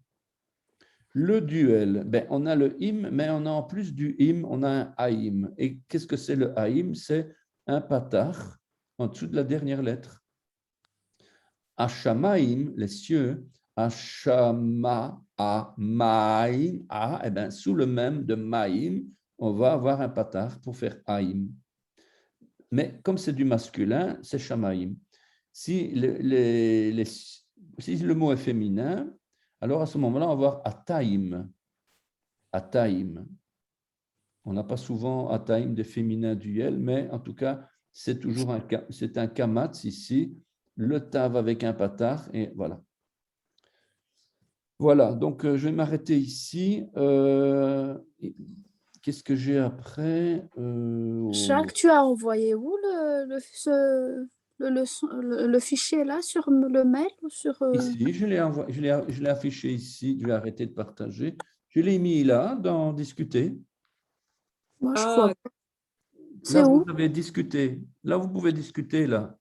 Le duel, ben, on a le im, mais on a en plus du im, on a un haïm. Et qu'est-ce que c'est le haïm? C'est un patar en dessous de la dernière lettre. Hashamaim, les cieux, Hashama, maïm, eh ben, sous le même de maïm, on va avoir un patar pour faire haïm. Mais comme c'est du masculin, c'est shamaim. Si le mot est féminin, alors à ce moment-là, on va avoir ataim. Ataim. On n'a pas souvent ataim des féminins duels, mais en tout cas, c'est toujours un kamatz ici, le tav avec un patar, et voilà. Voilà, donc je vais m'arrêter ici. Qu'est-ce que j'ai après? Jacques, tu as envoyé où le fichier là sur le mail ou sur Ici, je l'ai affiché ici, je vais arrêter de partager. Je l'ai mis là, dans discuter. moi je vois pas. Là, C'est vous où? avez discuté. Là, vous pouvez discuter, là,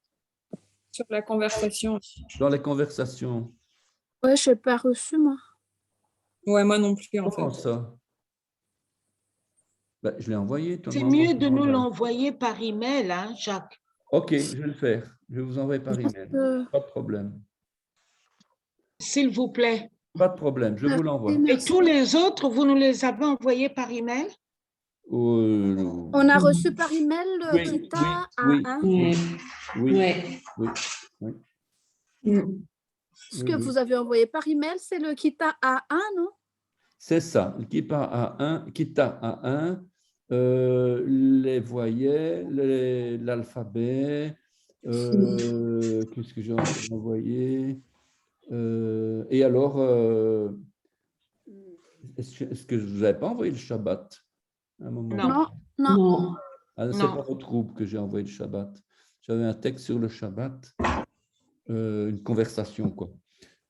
Sur la conversation. dans les conversations. Ouais, j'ai pas reçu moi. Ouais, moi non plus, en Comment fait. ça? Ben, je l'ai envoyé, tout le C'est monde. mieux de nous l'envoyer par email, hein, Jacques. Ok, je vais le faire. Je vais vous envoyer par email. Pas de problème. S'il vous plaît. Pas de problème, je vous l'envoie. Et tous les autres, vous nous les avez envoyés par email? On a reçu par email le Oui, Kita oui, A1. oui, oui, Ouais. oui, oui. Ce que vous avez envoyé par email, c'est le Kita A1, non? C'est ça, le Kita A1, les voyelles, l'alphabet, qu'est-ce que j'ai encore envoyé? Et alors, est-ce que je ne vous avais pas envoyé le Shabbat à un moment? Non. Non. Ah, c'est Non. pas votre groupe que j'ai envoyé le Shabbat. J'avais un texte sur le Shabbat, une conversation, quoi.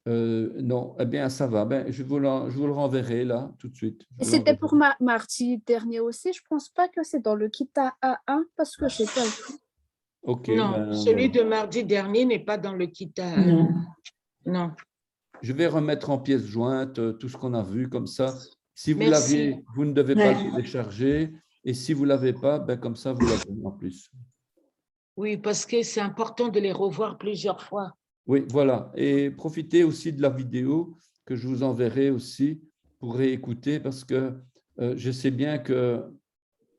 Non, eh bien, ça va. Ben, je vous le renverrai là, tout de suite. Je Et vous c'était l'enverrai. pour mardi dernier aussi. Je pense pas que c'est dans le Kita A1 parce que je sais pas. OK, Non, ben, celui voilà. de mardi dernier n'est pas dans le Kita. Non. Non. Je vais remettre en pièces jointes tout ce qu'on a vu, comme ça. Si vous Merci. l'aviez, vous ne devez pas Ouais. le télécharger. Et si vous ne l'avez pas, ben, comme ça, vous l'avez en plus. Oui, parce que c'est important de les revoir plusieurs fois. Oui, voilà. Et profitez aussi de la vidéo que je vous enverrai aussi pour réécouter, parce que je sais bien que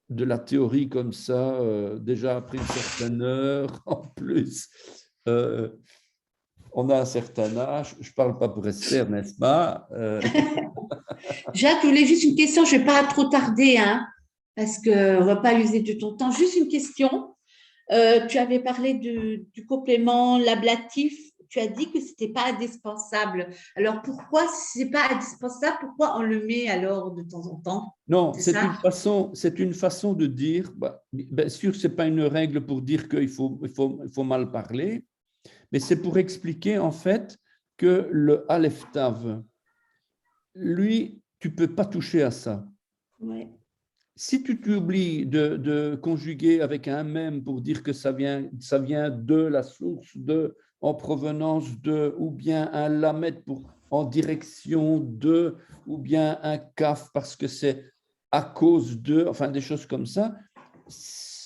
de la théorie comme ça, déjà après une certaine heure, en plus, on a un certain âge. Je ne parle pas pour Esther, n'est-ce pas? Jacques, je voulais juste une question, je ne vais pas trop tarder, hein, parce qu'on ne va pas user de ton temps. Juste une question. Tu avais parlé du complément l'ablatif. Tu as dit que ce n'était pas indispensable. Alors, pourquoi, si ce n'est pas indispensable, pourquoi on le met alors de temps en temps? Non, C'est ça? c'est une façon de dire, bien sûr, ce n'est pas une règle pour dire qu'il faut mal parler, mais c'est pour expliquer en fait que le Aleph Tav, lui, tu ne peux pas toucher à ça. Ouais. Si tu t'oublies de conjuguer avec un même pour dire que ça vient de la source de, en provenance de, ou bien un lamed pour en direction de, ou bien un kaf parce que c'est à cause de, enfin des choses comme ça,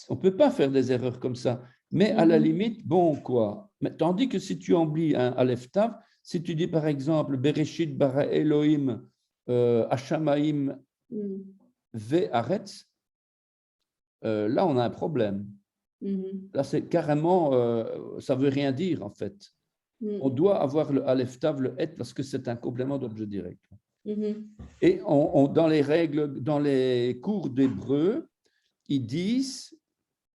on ne peut pas faire des erreurs comme ça. Mais à la limite, bon, quoi. Mais, tandis que si tu oublies un Aleph Tav, si tu dis par exemple Bereshit bara Elohim Hashamaim Ve'aretz, là on a un problème. Là c'est carrément, ça ne veut rien dire en fait. On doit avoir le Aleph Tav, le Et, parce que c'est un complément d'objet direct. Et dans les règles, dans les cours d'hébreu, ils disent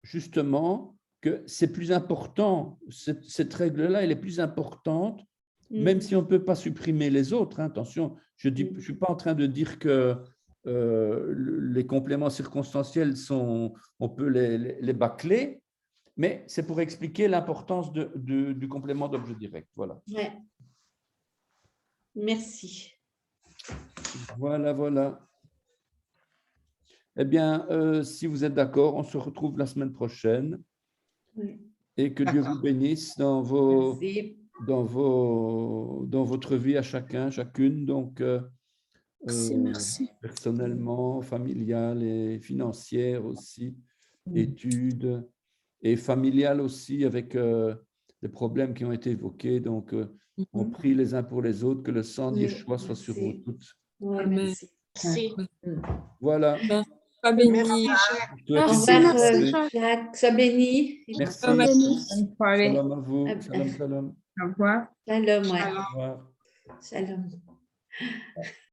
justement que c'est plus important, cette règle-là, elle est plus importante, même si on ne peut pas supprimer les autres. Hein, attention, je ne suis pas en train de dire que les compléments circonstanciels, on peut les bâcler, mais c'est pour expliquer l'importance du complément d'objet direct. Voilà. Ouais. Merci. Voilà. Eh bien, si vous êtes d'accord, on se retrouve la semaine prochaine. Ouais. Et que Dieu vous bénisse dans Merci. votre vie à chacune, donc Merci. personnellement, familiale et financière aussi, études, et familiale aussi avec les problèmes qui ont été évoqués. Donc, on prie les uns pour les autres, que le sang d'Yeshua soit sur vous toutes. Ouais, Amen. merci. Merci. Voilà. Pas béni. Merci, Jacques. Je vous souhaite Au une revoir, bonne soirée. Jacques. Jacques. Sois béni. Merci. Bonne soirée. Shalom à vous. Shalom. Au revoir. Shalom, ouais. Au revoir. Shalom.